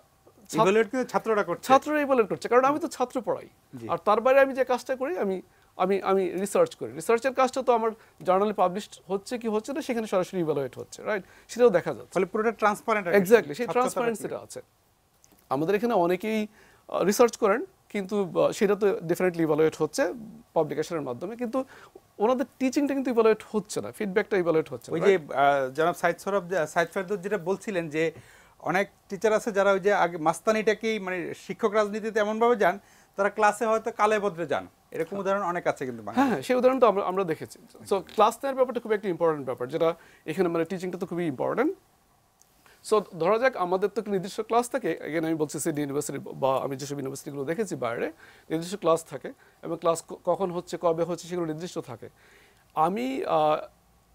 ছাত্ররা ইভ্যালুয়েট করছে, কারণ আমি তো ছাত্র পড়াই। আর তার বাইরে আমি যে কাজটা করি, আমি রিসার্চ করি, রিসার্চের কাজটা তো আমার জার্নালে পাবলিশ হচ্ছে কি হচ্ছে না সেখানে সরাসরি ইভ্যালুয়েট হচ্ছে, রাইট? সেটাও দেখা যাচ্ছে, তাহলে পুরোটা ট্রান্সপারেন্ট। এক্স্যাক্টলি, সেই ট্রান্সপারেন্সিটা আছে। আমাদের এখানে অনেকেই রিসার্চ করেন, কিন্তু সেটা তো ডেফিনেটলি ইভ্যালুয়েট হচ্ছে পাবলিকেশনের মাধ্যমে, কিন্তু ওনাদের টিচিংটা কিন্তু ইভ্যালুয়েট হচ্ছে না, ফিডব্যাকটা ইভ্যালুয়েট হচ্ছে না। ওই যে জনাব সাইদ ফেরদৌস যেটা বলছিলেন যে অনেক টিচার আছে যারা ওই যে আগে মাস্তানিটাকেই, মানে শিক্ষক রাজনীতিতে এমনভাবে যান, তারা ক্লাসে হয়তো কালে বদলে যান, এরকম উদাহরণ অনেক আছে কিন্তু। হ্যাঁ, সেই উদাহরণ তো আমরা দেখেছি। সো ক্লাস নেওয়ার ব্যাপারটা খুব একটা ইম্পর্টেন্ট ব্যাপার, যেটা এখানে মানে টিচিংটা তো খুবই ইম্পর্টেন্ট। সো ধরা যাক আমাদের তো একটা নির্দিষ্ট ক্লাস থাকে, এখানে আমি বলছি সিডনি ইউনিভার্সিটি বা আমি যেসব ইউনিভার্সিটিগুলো দেখেছি বাইরে, নির্দিষ্ট ক্লাস থাকে এবং ক্লাস কখন হচ্ছে কবে হচ্ছে সেগুলো নির্দিষ্ট থাকে। আমি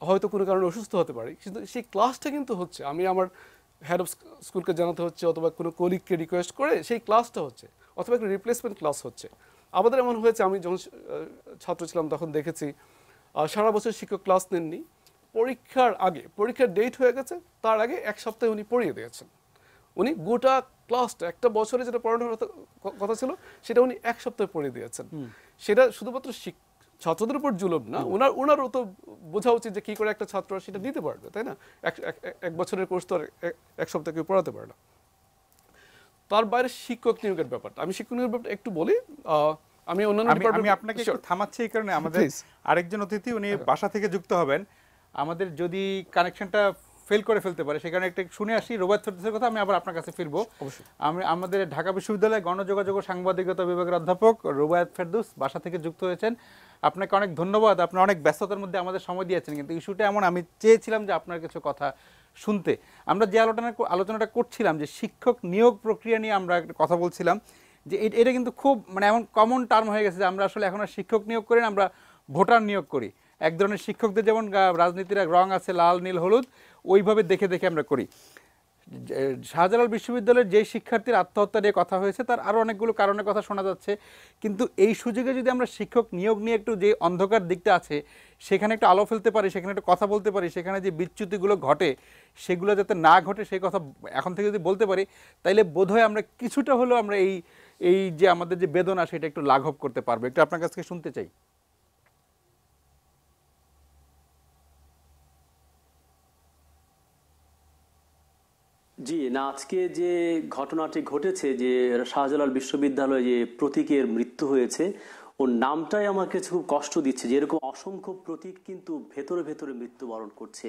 হয়তো কোনো কারণে অসুস্থ হতে পারি, কিন্তু সেই ক্লাসটা কিন্তু হচ্ছে, আমি আমার হেড অফ স্কুলকে জানাতে হচ্ছে অথবা কোনো কলিগকে রিকোয়েস্ট করে সেই ক্লাসটা হচ্ছে, অথবা একটা রিপ্লেসমেন্ট ক্লাস হচ্ছে। আমাদের এমন হয়েছে, আমি যখন ছাত্র ছিলাম তখন দেখেছি সারা বছর শিক্ষক ক্লাস নেননি, পরীক্ষার আগে, পরীক্ষার ডেট হয়ে গেছে তার আগে এক সপ্তাহে উনি পড়িয়ে দিয়েছেন। উনি গোটা ক্লাসটা, একটা বছরে যেটা পড়ানোর কথা ছিল সেটা উনি এক সপ্তাহে পড়িয়ে দিয়েছেন। সেটা শুধুমাত্র ছাত্রদের উপর জুলুম না, ওনারও তো বোঝা উচিত যে কি করে একটা ছাত্র সেটা দিতে পারবে, তাই না? এক বছরের কোর্স তো এক সপ্তাহে কেউ পড়াতে পারে না। তার বাইরে শিক্ষক নিয়োগের ব্যাপারটা, আমি শিক্ষক নিয়োগের ব্যাপারটা একটু বলি। আমি আপনাকে একটু থামাচ্ছি এই কারণে, আমাদের আরেকজন অতিথি উনি বাসা থেকে যুক্ত হবেন, আমাদের যদি কানেকশনটা ফেল করে ফেলতে পারে সেখানে একটা শুনে আসি রুবায়েত ফেরদৌসের কথা, আমি আবার আপনার কাছে ফিরবো। আমাদের ঢাকা বিশ্ববিদ্যালয়ের গণযোগাযোগ ও সাংবাদিকতা বিভাগের অধ্যাপক রুবায়েত ফেরদৌস বাসা থেকে যুক্ত হয়েছেন। আপনাকে অনেক ধন্যবাদ, আপনি অনেক ব্যস্ততার মধ্যে আমাদের সময় দিয়েছেন, কিন্তু ইস্যুটা এমন আমি চেয়েছিলাম যে আপনার কিছু কথা শুনতে। আমরা যে আলোচনাটা করছিলাম যে শিক্ষক নিয়োগ প্রক্রিয়া নিয়ে আমরা কথা বলছিলাম, যে এটা কিন্তু খুব মানে এমন কমন টার্ম হয়ে গেছে যে আমরা আসলে এখন আর শিক্ষক নিয়োগ করি না, আমরা ভোটার নিয়োগ করি। এক ধরনের শিক্ষকদের যেমন রাজনীতির রং আছে লাল নীল হলুদ, ওইভাবে দেখে দেখে আমরা করি। শাহজালাল বিশ্ববিদ্যালয়ের যে শিক্ষার্থীর আত্মহত্যা নিয়ে কথা হয়েছে তার আরও অনেকগুলো কারণের কথা শোনা যাচ্ছে, কিন্তু এই সুযোগে যদি আমরা শিক্ষক নিয়োগ নিয়ে একটু যে অন্ধকার দিকটা আছে সেখানে একটু আলো ফেলতে পারি, সেখানে একটু কথা বলতে পারি, সেখানে যে বিচ্যুতিগুলো ঘটে সেগুলো যাতে না ঘটে সেই কথা এখন থেকে যদি বলতে পারি, তাইলে বোধহয় আমরা কিছুটা হলেও আমরা এই যে আমাদের যে বেদনা সেটা একটু লাঘব করতে পারবো। একটু আপনার কাছ থেকে শুনতে চাই। জি না, আজকে যে ঘটনাটি ঘটেছে যে শাহজালাল বিশ্ববিদ্যালয়ে যে প্রতীকের মৃত্যু হয়েছে, ওর নামটাই আমাকে খুব কষ্ট দিচ্ছে যে এরকম অসংখ্য প্রতীক কিন্তু ভেতরে ভেতরে মৃত্যুবরণ করছে।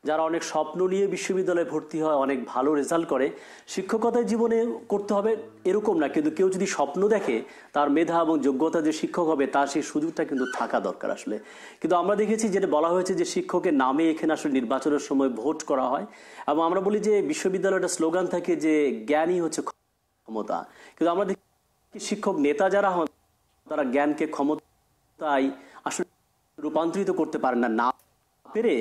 যারা অনেক স্বপ্ন নিয়ে বিশ্ববিদ্যালয়ে ভর্তি হয়, অনেক ভালো রেজাল্ট করে, শিক্ষকতার জীবনে করতে হবে এরকম না, কিন্তু কেউ যদি স্বপ্ন দেখে তার মেধা এবং যোগ্যতা যে শিক্ষক হবে তার সেই সুযোগটা কিন্তু থাকা দরকার আসলে। কিন্তু আমরা দেখেছি যেটা বলা হয়েছে যে শিক্ষকের নামে এখানে আসলে নির্বাচনের সময় ভোট করা হয়, এবং আমরা বলি যে বিশ্ববিদ্যালয়ের স্লোগান থাকে যে জ্ঞানই হচ্ছে ক্ষমতা, কিন্তু আমরা দেখি শিক্ষক নেতা যারা হন তারা জ্ঞানকে ক্ষমতায় আসলে রূপান্তরিত করতে পারেন না, না পেরে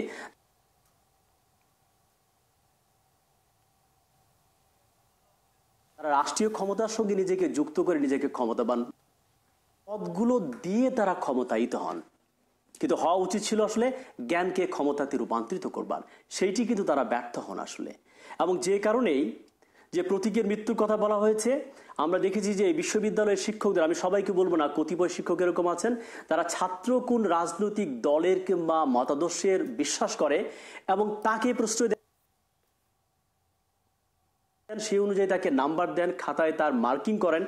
তারা রাষ্ট্রীয় ক্ষমতার সঙ্গে নিজেকে যুক্ত করে নিজেকে ক্ষমতাবান পদগুলো দিয়ে তারা ক্ষমতায়িত হন। কিন্তু হওয়া উচিত ছিল আসলে জ্ঞানকে ক্ষমতাতে রূপান্তরিত করবার, সেইটি কিন্তু তারা ব্যর্থ হন আসলে। এবং যে কারণেই যে প্রতীকের মৃত্যুর কথা বলা হয়েছে, আমরা দেখেছি যে বিশ্ববিদ্যালয়ের শিক্ষকদের, আমি সবাইকে বলবো না, কতিপয় শিক্ষক এরকম আছেন তারা ছাত্র কোন রাজনৈতিক দলের কিংবা মতাদর্শের বিশ্বাস করে এবং তাকে প্রশ্রয় দেন, সেই অনুযায়ী তাকে নাম্বার দেন, খাতায় তার মার্কিং করেন,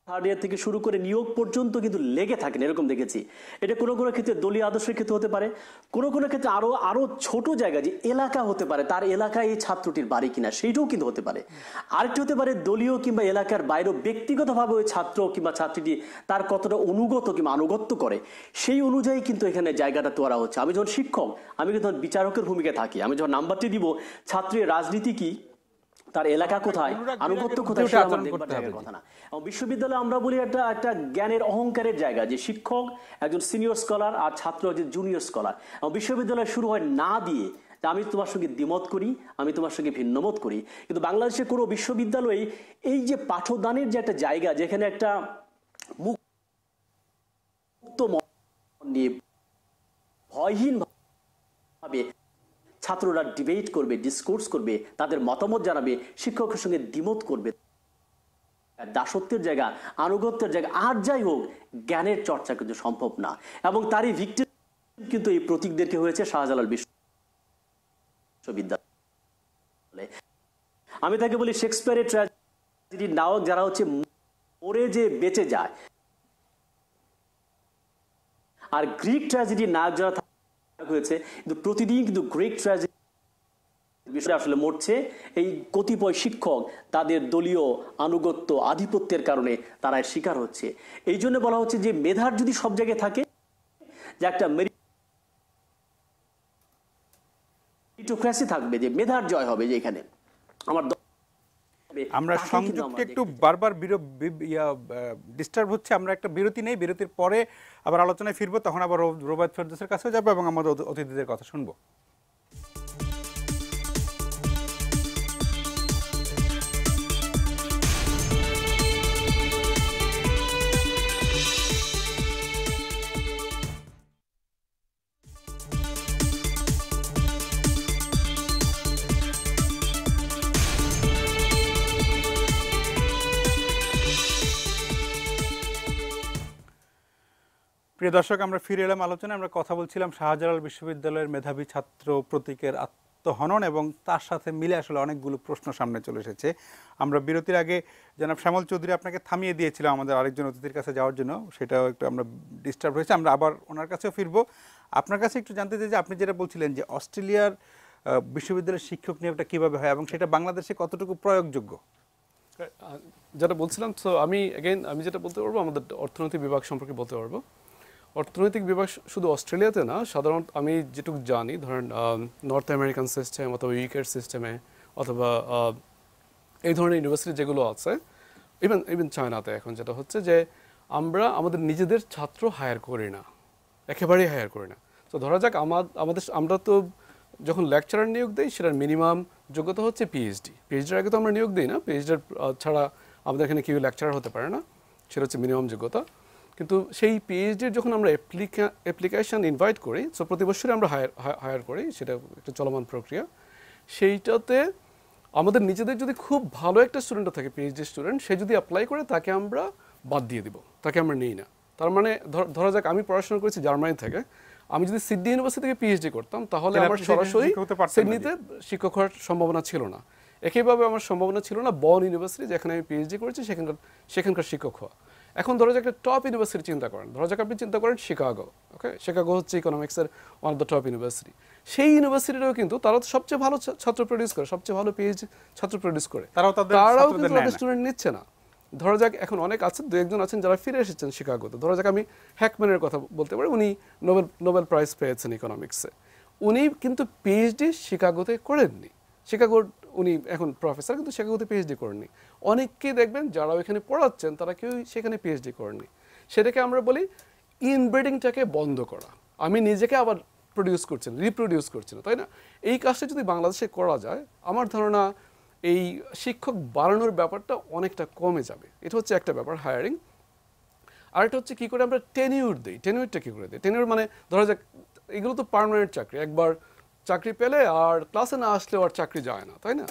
থার্ড ইয়ার থেকে শুরু করে নিয়োগ পর্যন্ত কিন্তু লেগে থাকেন, এরকম দেখেছি। এটা কোনো কোনো ক্ষেত্রে দলীয় আদর্শের ক্ষেত্রে হতে পারে, কোনো কোনো ক্ষেত্রে আরো ছোট জায়গা যে এলাকা হতে পারে, তার এলাকায় এই ছাত্রটির বাড়ি কিনা সেইটাও কিন্তু হতে পারে। আরেকটি হতে পারে দলীয় কিংবা এলাকার বাইরেও ব্যক্তিগতভাবে ওই ছাত্র কিংবা ছাত্রীটি তার কতটা অনুগত কিংবা আনুগত্য করে সেই অনুযায়ী কিন্তু এখানে জায়গাটা তোলা হচ্ছে। আমি যখন শিক্ষক, আমি কিন্তু বিচারকের ভূমিকা থাকি, আমি যখন নাম্বারটি দিব ছাত্রের রাজনীতি কি, তার এলাকা কোথায়, আনুগত্য কোথায়, সেটা আমার দেখবার জায়গার কথা না। এবং বিশ্ববিদ্যালয়ে আমরা বলি একটা জ্ঞানের অহংকারের জায়গা, যে শিক্ষক একজন সিনিয়র স্কলার আর ছাত্র একজন জুনিয়র স্কলার। এবং বিশ্ববিদ্যালয় শুরু হয় না দিয়ে আমি তোমার সঙ্গে দ্বিমত করি, আমি তোমার সঙ্গে ভিন্নমত করি। কিন্তু বাংলাদেশের কোনো বিশ্ববিদ্যালয়ে এই যে পাঠদানের যে একটা জায়গা, যেখানে একটা মুক্ত নিয়ে ভয়হীন ভাবে ছাত্ররা ডিবেট করবে, ডিসকোর্স করবে, তাদের মতামত জানাবে, শিক্ষকের সঙ্গে দ্বিমত করবে, দাসত্বের জায়গা, আনুগত্যের জায়গা, আর যাই হোক জ্ঞানের চর্চা কিন্তু সম্ভব না। এবং তারই ভিক্টিম কিন্তু এই প্রতীকদেরকে হয়েছে শাহজালাল বিশ্ববিদ্যালয়। আমি তাকে বলি শেক্সপিয়ারের ট্র্যাজেডির নায়ক যারা হচ্ছে মরে যে বেঁচে যায়, আর গ্রিক ট্র্যাজেডির নায়ক যারা হয়েছে, কিন্তু প্রতিদিন কিন্তু গ্রিক ট্র্যাজেডি বিষয়ে আসলে মরছে এই কতিপয় শিক্ষক তাদের দলীয় আনুগত্য আধিপত্যের কারণে তারা শিকার হচ্ছে। এই জন্য বলা হচ্ছে যে মেধার যদি সব জায়গায় থাকে, যে একটা মেরিট মেরিটোক্রেসি থাকবে, যে মেধার জয় হবে, যে এখানে আমার আমরা সংযুক্ত একটু বারবার ডিস্টার্ব হচ্ছে, আমরা একটা বিরতি নেই, বিরতির পরে আবার আলোচনায় ফিরবো, তখন আবার রোবায়েত ফেরদৌসের কাছেও যাবো এবং আমাদের অতিথিদের কথা শুনবো। প্রিয় দর্শক, আমরা ফিরে এলাম আলোচনায়। আমরা কথা বলছিলাম শাহজালাল বিশ্ববিদ্যালয়ের মেধাবী ছাত্র প্রতীকের আত্মহনন এবং তার সাথে মিলে আসলে অনেকগুলো প্রশ্ন সামনে চলে এসেছে। আমরা বিরতির আগে জনাব শ্যামল চৌধুরী আপনাকে থামিয়ে দিয়েছিলাম আমাদের আরেকজন অতিথির কাছে যাওয়ার জন্য, সেটাও একটু আমরা ডিস্টার্ব হয়েছে, আমরা আবার ওনার কাছেও ফিরবো। আপনার কাছে একটু জানতে চাই যে আপনি যেটা বলছিলেন যে অস্ট্রেলিয়ার বিশ্ববিদ্যালয়ের শিক্ষক নিয়োগটা কীভাবে হয় এবং সেটা বাংলাদেশে কতটুকু প্রয়োগযোগ্য, যেটা বলছিলাম। তো আমি যেটা বলতে পারবো, আমাদের অর্থনৈতিক বিভাগ সম্পর্কে বলতে পারবো। অর্থনৈতিক বিভাগ শুধু অস্ট্রেলিয়াতে না, সাধারণত আমি যেটুকু জানি, ধরেন নর্থ আমেরিকান সিস্টেম অথবা ইউকের সিস্টেমে অথবা এই ধরনের ইউনিভার্সিটি যেগুলো আছে, ইভেন চায়নাতে এখন যেটা হচ্ছে যে আমরা আমাদের নিজেদের ছাত্র হায়ার করি না, একেবারেই হায়ার করি না। তো ধরা যাক আমরা তো যখন লেকচারার নিয়োগ দিই, সেটার মিনিমাম যোগ্যতা হচ্ছে পিএইচডির আগে তো আমরা নিয়োগ দিই না, পিএইচডির ছাড়া আমাদের এখানে কেউ লেকচারার হতে পারে না, সেটা হচ্ছে মিনিমাম যোগ্যতা। কিন্তু সেই পিএইচডির যখন আমরা অ্যাপ্লিকেশন ইনভাইট করি, সো প্রতি বছরই আমরা হায়ার করি, সেটা একটা চলমান প্রক্রিয়া। সেইটাতে আমাদের নিজেদের যদি খুব ভালো একটা স্টুডেন্ট থাকে, পিএইচডি স্টুডেন্ট, সে যদি অ্যাপ্লাই করে তাকে আমরা বাদ দিয়ে দিব, তাকে আমরা নিই না। তার মানে ধরা যাক আমি পড়াশোনা করেছি জার্মানি থেকে, আমি যদি সিডনি ইউনিভার্সিটি থেকে পিএইচডি করতাম, তাহলে আমার সরাসরি সিডনিতে শিক্ষক হওয়ার সম্ভাবনা ছিল না। একইভাবে আমার সম্ভাবনা ছিল না বন ইউনিভার্সিটি, যেখানে আমি পিএইচডি করেছি, সেখানকার শিক্ষক হওয়া। এখন ধরা যাক একটা টপ ইউনিভার্সিটি চিন্তা করেন, ধরা যাক আপনি চিন্তা করেন শিকাগো। ওকে, শিকাগো হচ্ছে ইকোনমিক্সের one of the top university. সেই ইউনিভার্সিটিটাও কিন্তু তারা তো সবচেয়ে ভালো ছাত্র প্রডিউস করে, সবচেয়ে ভালো পিএইচডি ছাত্র প্রডিউস করে, তারাও কিন্তু তাদের স্টুডেন্ট নিচ্ছে না। ধরা যাক এখন অনেক আছে, দু একজন আছেন যারা ফিরে এসেছেন শিকাগোতে। ধরা যাক আমি হ্যাকম্যানের কথা বলতে পারি, উনি নোবেল প্রাইজ পেয়েছেন ইকোনমিক্সে। উনি কিন্তু পিএইচডি শিকাগোতে করেননি, শিকাগোর উনি এখন প্রফেসর, কিন্তু শিকাগোতে পিএইচডি করেননি। অনেককেই দেখবেন যারা ওইখানে পড়াচ্ছেন তারা কেউ সেখানে পিএইচডি করেননি। সেটাকে আমরা বলি ইনব্রিডিংটাকে বন্ধ করা। আমি নিজেকে আবার রিপ্রোডিউস করছি না, তাই না? এই কাজটা যদি বাংলাদেশে করা যায়, আমার ধারণা এই শিক্ষক বাড়ানোর ব্যাপারটা অনেকটা কমে যাবে। এটা হচ্ছে একটা ব্যাপার, হায়ারিং। আরেকটা হচ্ছে কী করে আমরা টেনিউর দিই। টেনিউরটা কী করে দিই? টেনিউর মানে ধরা যাক এগুলো তো পার্মানেন্ট চাকরি, একবার চাকরি পেলে আর ক্লাসে না আসলেও আর চাকরি যায় না, তাই না?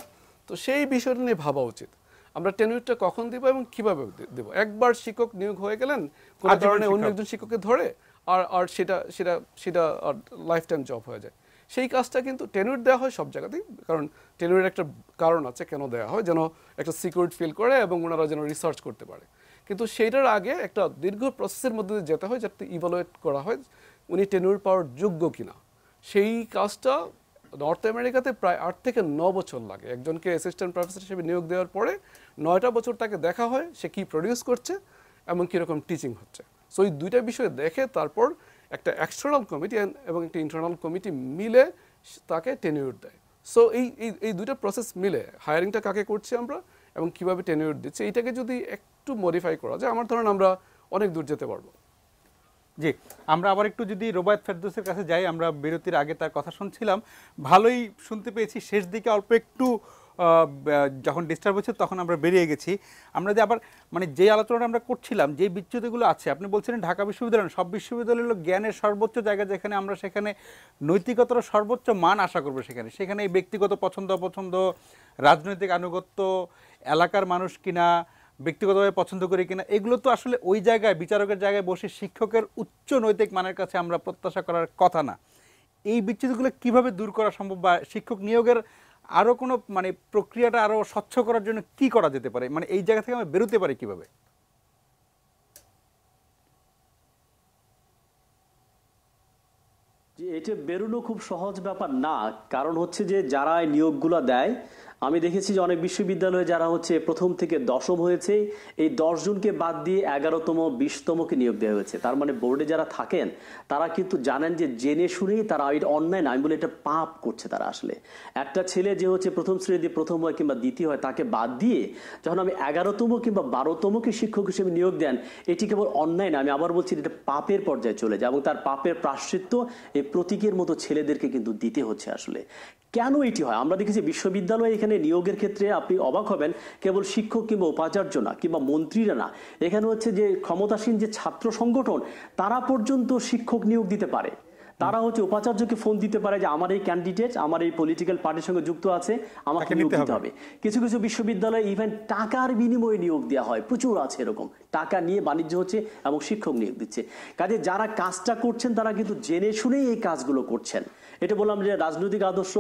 তো সেই বিষয়টা নিয়ে ভাবা উচিত, আমরা টেনিউরটা কখন দিব এবং কীভাবে দেব। একবার শিক্ষক নিয়োগ হয়ে গেলেন, কোনো কারণে অন্য একজন শিক্ষককে ধরে আর সেটা লাইফ টাইম জব হয়ে যায়। সেই কাজটা কিন্তু টেনিউর দেওয়া হয় সব জায়গাতেই, কারণ টেনিউরের একটা কারণ আছে কেন দেওয়া হয়, যেন একটা সিকিউরিটি ফিল করে এবং ওনারা যেন রিসার্চ করতে পারে। কিন্তু সেইটার আগে একটা দীর্ঘ প্রসেসের মধ্যে দিয়ে যেতে হয়, যাতে ইভালুয়েট করা হয় উনি টেনিউর পাওয়ার যোগ্য কিনা। সেই কাজটা নর্থ আমেরিকাতে প্রায় 8 থেকে 9 বছর লাগে। একজনকে অ্যাসিস্ট্যান্ট প্রফেসর হিসেবে নিয়োগ দেওয়ার পরে 9টা বছর তাকে দেখা হয় সে কী প্রডিউস করছে এবং কীরকম টিচিং হচ্ছে। সো এই দুইটা বিষয় দেখে তারপর একটা এক্সটার্নাল কমিটি এবং একটা ইন্টারনাল কমিটি মিলে তাকে টেনিউর দেয়। সো এই দুইটা প্রসেস মিলে হায়ারিংটা কাকে করছি আমরা এবং কীভাবে টেনিউর দিচ্ছি, এইটাকে যদি একটু মডিফাই করা যায়, আমার ধারণা আমরা অনেক দূর যেতে পারবো। জি, আমরা আবার একটু যদি রোবায়েত ফেরদৌসের কাছে যাই, আমরা বিরতির আগে তার কথা শুনছিলাম, ভালোই শুনতে পেয়েছি। শেষ দিকে অল্প একটু যখন ডিস্টার্ব হচ্ছে তখন আমরা বেরিয়ে গেছি। আমরা যে আবার মানে যে আলোচনাটা আমরা করছিলাম, যে বিচ্যুতিগুলো আছে, আপনি বলছিলেন ঢাকা বিশ্ববিদ্যালয়, সব বিশ্ববিদ্যালয় হলো জ্ঞানের সর্বোচ্চ জায়গা, যেখানে আমরা সেখানে নৈতিকতার সর্বোচ্চ মান আশা করবো। সেখানে এই ব্যক্তিগত পছন্দ অপছন্দ, রাজনৈতিক আনুগত্য, এলাকার মানুষ কিনা, ব্যক্তিগতভাবে পছন্দ করি কিনা, এগুলো তো আসলে ওই জায়গায় বিচারকের জায়গায় বসে শিক্ষকের উচ্চ নৈতিক মানের কাছে আমরা প্রত্যাশা করার কথা না। এই বিচ্যুতিগুলো কিভাবে দূর করা সম্ভব, বা শিক্ষক নিয়োগের আরও কোনো মানে প্রক্রিয়াটা আরও স্বচ্ছ করার জন্য কি করা যেতে পারে, মানে এই জায়গা থেকে আমরা বেরোতে পারি কিভাবে? যে এটা বেরোনো খুব সহজ ব্যাপার না, কারণ হচ্ছে যে যারা নিয়োগগুলো দেয় আমি দেখেছি যে অনেক বিশ্ববিদ্যালয়ে যারা হচ্ছে প্রথম থেকে দশম হয়েছে এই 10 জনকে বাদ দিয়ে 11তম 20তমকে নিয়োগ দেওয়া হয়েছে। তার মানে বোর্ডে যারা থাকেন তারা কিন্তু জানেন যে জেনে শুনেই তারা এটা অন্যায় না, আমি বলে এটা পাপ করছে তারা। আসলে একটা ছেলে যে হচ্ছে প্রথম শ্রেণীতে প্রথম হয় কিংবা দ্বিতীয় হয় তাকে বাদ দিয়ে যখন আমি 11তম কিংবা 12তমকে শিক্ষক হিসেবে নিয়োগ দেন, এটি কেবল অন্যায় না, আমি আবার বলছি এটা পাপের পর্যায়ে চলে যায় এবং তার পাপের প্রায়শ্চিত্ত এই প্রতীকের মতো ছেলেদেরকে কিন্তু দিতে হচ্ছে। আসলে কেন এটি হয়? আমরা দেখেছি বিশ্ববিদ্যালয়ে এখানে নিয়োগের ক্ষেত্রে আপনি অবাক হবেন, কেবল শিক্ষক কিংবা উপাচার্য না কিংবা মন্ত্রীরা না, এখানে হচ্ছে যে ক্ষমতাসীন যে ছাত্র সংগঠন তারা পর্যন্ত শিক্ষক নিয়োগ দিতে পারে। তারা হচ্ছে উপাচার্যকে ফোন দিতে পারে যে আমার এই ক্যান্ডিডেট আমার এই পলিটিক্যাল পার্টির সঙ্গে যুক্ত আছে, আমাকে নিয়োগ দিতে হবে। কিছু কিছু বিশ্ববিদ্যালয়ে ইভেন টাকার বিনিময়ে নিয়োগ দেওয়া হয়, প্রচুর আছে এরকম। টাকা নিয়ে বাণিজ্য হচ্ছে এবং শিক্ষক নিয়োগ দিচ্ছে। কাজে যারা কাজটা করছেন তারা কিন্তু জেনে শুনেই এই কাজগুলো করছেন। এটা বললাম যে রাজনৈতিক আদর্শ,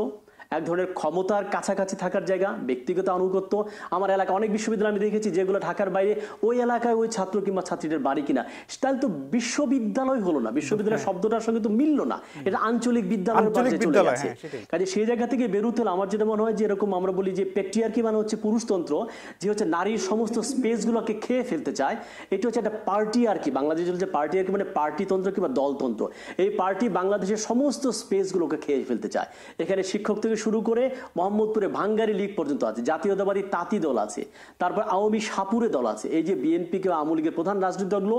এক ধরনের ক্ষমতার কাছাকাছি থাকার জায়গা, ব্যক্তিগত আনুগত্য। আমার এলাকা অনেক বিশ্ববিদ্যালয় আমি দেখেছি যেগুলো ঢাকার বাইরে, ওই এলাকায় ওই ছাত্র কিংবা ছাত্রীদের বাড়ি কিনা, তাহলে তো বিশ্ববিদ্যালয় হলো না, বিশ্ববিদ্যালয় শব্দটার সঙ্গে তো মিললো না, এটা আঞ্চলিক বিদ্যালয়ের পর্যায়ে চলে গেছে। কাজে সেই জায়গা থেকে বেরোতে হলে আমার যেটা মনে হয় যে এরকম আমরা বলি যে পেট্রিয়ার্কি মানে হচ্ছে পুরুষতন্ত্র, যে হচ্ছে নারীর সমস্ত স্পেসগুলোকে খেয়ে ফেলতে চায়, এটা হচ্ছে একটা পার্টি আর কি। বাংলাদেশের যে পার্টি আর কি মানে পার্টিতন্ত্র কিংবা দলতন্ত্র, এই পার্টি বাংলাদেশের সমস্ত স্পেসগুলোকে খেয়ে ফেলতে চায়। এখানে শিক্ষক থেকে শুরু করে মোহাম্মদপুরে ভাঙ্গারি লীগ পর্যন্ত আছে, জাতীয়তাবাদী তাঁতি দল আছে, তারপর আওয়ামী সাপুরে দল আছে, এই যে বিএনপি কে আওয়ামী লীগের প্রধান রাজনৈতিক দলগুলো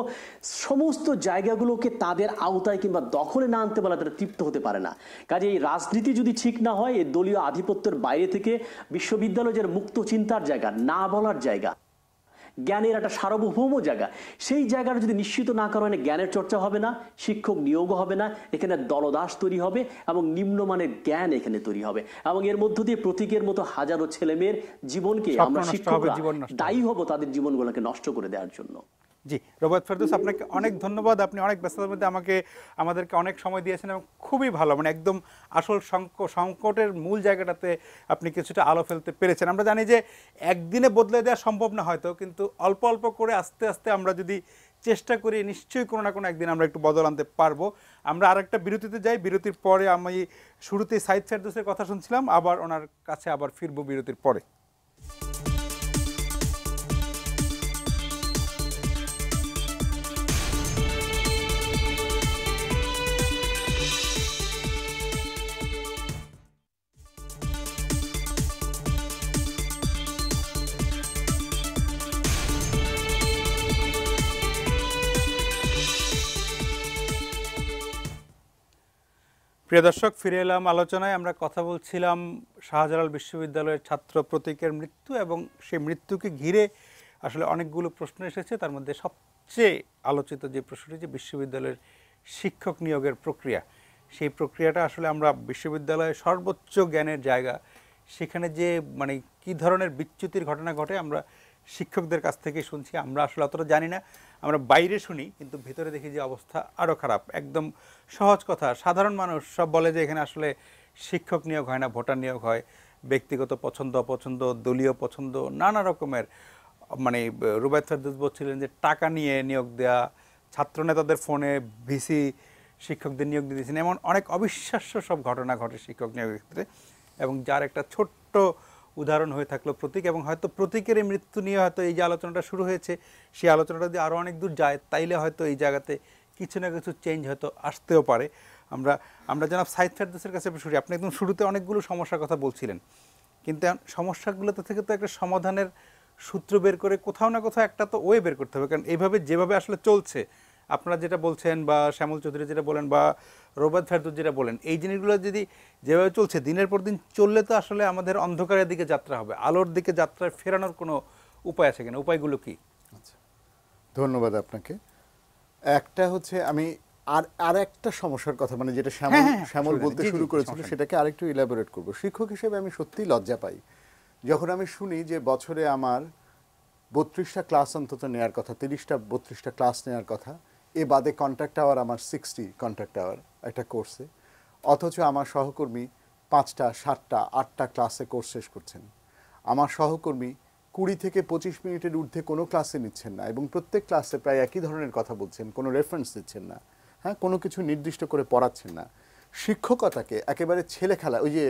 সমস্ত জায়গাগুলোকে তাদের আওতায় কিংবা দখলে না আনতে পারলে তারা তৃপ্ত হতে পারে না। কাজে এই রাজনীতি যদি ঠিক না হয়, এই দলীয় আধিপত্যের বাইরে থেকে বিশ্ববিদ্যালয় যে মুক্ত চিন্তার জায়গা, না বলার জায়গা, জ্ঞানের একটা সার্বভৌম জায়গা, সেই জায়গাটা যদি নিশ্চিত না করা হয়, জ্ঞানের চর্চা হবে না, শিক্ষক নিয়োগ হবে না, এখানে দলদাস তৈরি হবে এবং নিম্নমানের জ্ঞান এখানে তৈরি হবে এবং এর মধ্য দিয়ে প্রতীকের মতো হাজারো ছেলেমেয়ের জীবনকে আমরা শিক্ষকরা দায়ী হব তাদের জীবনগুলোকে নষ্ট করে দেওয়ার জন্য। জি, রোবায়েত ফেরদৌস, আপনাকে অনেক ধন্যবাদ। আপনি অনেক ব্যস্ততার মধ্যে আমাদেরকে অনেক সময় দিয়েছেন এবং খুবই ভালো, মানে একদম আসল সংকটের মূল জায়গাটাতে আপনি কিছুটা আলো ফেলতে পেরেছেন। আমরা জানি যে একদিনে বদলে দেওয়া সম্ভব না হয়তো, কিন্তু অল্প অল্প করে আস্তে আস্তে আমরা যদি চেষ্টা করি নিশ্চয়ই কোনো না কোনো একদিন আমরা একটু বদল আনতে পারবো। আমরা আরেকটা বিরতিতে যাই, বিরতির পরে আমি শুরুতেই সাইদ ফেরদৌসের কথা শুনছিলাম, আবার ওনার কাছে আবার ফিরবো বিরতির পরে। প্রিয় দর্শক, ফিরে এলাম আলোচনায়। আমরা কথা বলছিলাম শাহজালাল বিশ্ববিদ্যালয়ের ছাত্র প্রতীকের মৃত্যু এবং সেই মৃত্যুকে ঘিরে আসলে অনেকগুলো প্রশ্ন এসেছে। তার মধ্যে সবচেয়ে আলোচিত যে প্রশ্নটি, যে বিশ্ববিদ্যালয়ের শিক্ষক নিয়োগের প্রক্রিয়া, সেই প্রক্রিয়াটা আসলে আমরা বিশ্ববিদ্যালয়ের সর্বোচ্চ জ্ঞানের জায়গা, সেখানে যে মানে কী ধরনের বিচ্যুতির ঘটনা ঘটে আমরা শিক্ষকদের কাছ থেকে শুনছি। আমরা আসলে অতটা জানি না, আমরা বাইরে শুনি, কিন্তু ভিতরে দেখি যে অবস্থা আরও খারাপ। একদম সহজ কথা, সাধারণ মানুষ সব বলে যে এখানে আসলে শিক্ষক নিয়োগ হয় না, ভোটার নিয়োগ হয়, ব্যক্তিগত পছন্দ অপছন্দ, দলীয় পছন্দ, নানা রকমের। মানে রুবায়েত ফেরদৌস বলছিলেন যে টাকা নিয়ে নিয়োগ দেওয়া, ছাত্রনেতাদের ফোনে ভিসি শিক্ষকদের নিয়োগ দিয়েছেন, এমন অনেক অবিশ্বাস্য সব ঘটনা ঘটে শিক্ষক নিয়োগের ক্ষেত্রে। এবং যার একটা ছোট্ট উদাহরণ হয়ে থাকলো প্রতীক, এবং হয়তো প্রতীকের এই মৃত্যু নিয়ে হয়তো এই যে আলোচনাটা শুরু হয়েছে, সেই আলোচনাটা যদি আরও অনেক দূর যায়, তাইলে হয়তো এই জায়গাতে কিছু না কিছু চেঞ্জ হয়তো আসতেও পারে। আমরা জনাব সাইদ ফেরদৌসের কাছে শুরু। আপনি একদম শুরুতে অনেকগুলো সমস্যার কথা বলছিলেন, কিন্তু সমস্যাগুলোতে থেকে তো একটা সমাধানের সূত্র বের করে কোথাও না কোথাও একটা তো ওয়ে বের করতে হবে। কারণ এইভাবে যেভাবে আসলে চলছে, আপনারা যেটা বলছেন বা শ্যামল চৌধুরী যেটা বলেন বা রোবায়েত ফেরদৌস যেটা বলেন, এই জিনিসগুলো যদি যেভাবে চলছে দিনের পর দিন চললে তো আসলে আমাদের অন্ধকারের দিকে যাত্রা হবে। আলোর দিকে যাত্রায় ফেরানোর কোনো উপায় আছে কিনা? উপায়গুলো কি? আচ্ছা, ধন্যবাদ আপনাকে। একটা হচ্ছে আমি আর একটা সমস্যার কথা, মানে যেটা শ্যামল বলতে শুরু করেছিল, সেটাকে আরেকটু ইলাবোরেট করব। শিক্ষক হিসেবে আমি সত্যিই লজ্জা পাই যখন আমি শুনি যে বছরে আমার 32টা ক্লাস অন্তত নেওয়ার কথা, 32টা ক্লাস নেওয়ার কথা, এ বাদে কন্ট্রাক্ট আওয়ার আমার 60 কন্ট্রাক্ট আওয়ার একটা কোর্সে, অথচ আমার সহকর্মী 5টা 7টা 8টা ক্লাসে কোর্স শেষ করছেন। আমার সহকর্মী 20 থেকে 25 মিনিটের ঊর্ধ্বে কোনো ক্লাসে নিচ্ছেন না এবং প্রত্যেক ক্লাসে প্রায় একই ধরনের কথা বলছেন, কোনো রেফারেন্স দিচ্ছেন না, হ্যাঁ, কোনো কিছু নির্দিষ্ট করে পড়াচ্ছেন না। শিক্ষকতাকে একেবারে ছেলে খেলা, ওই যে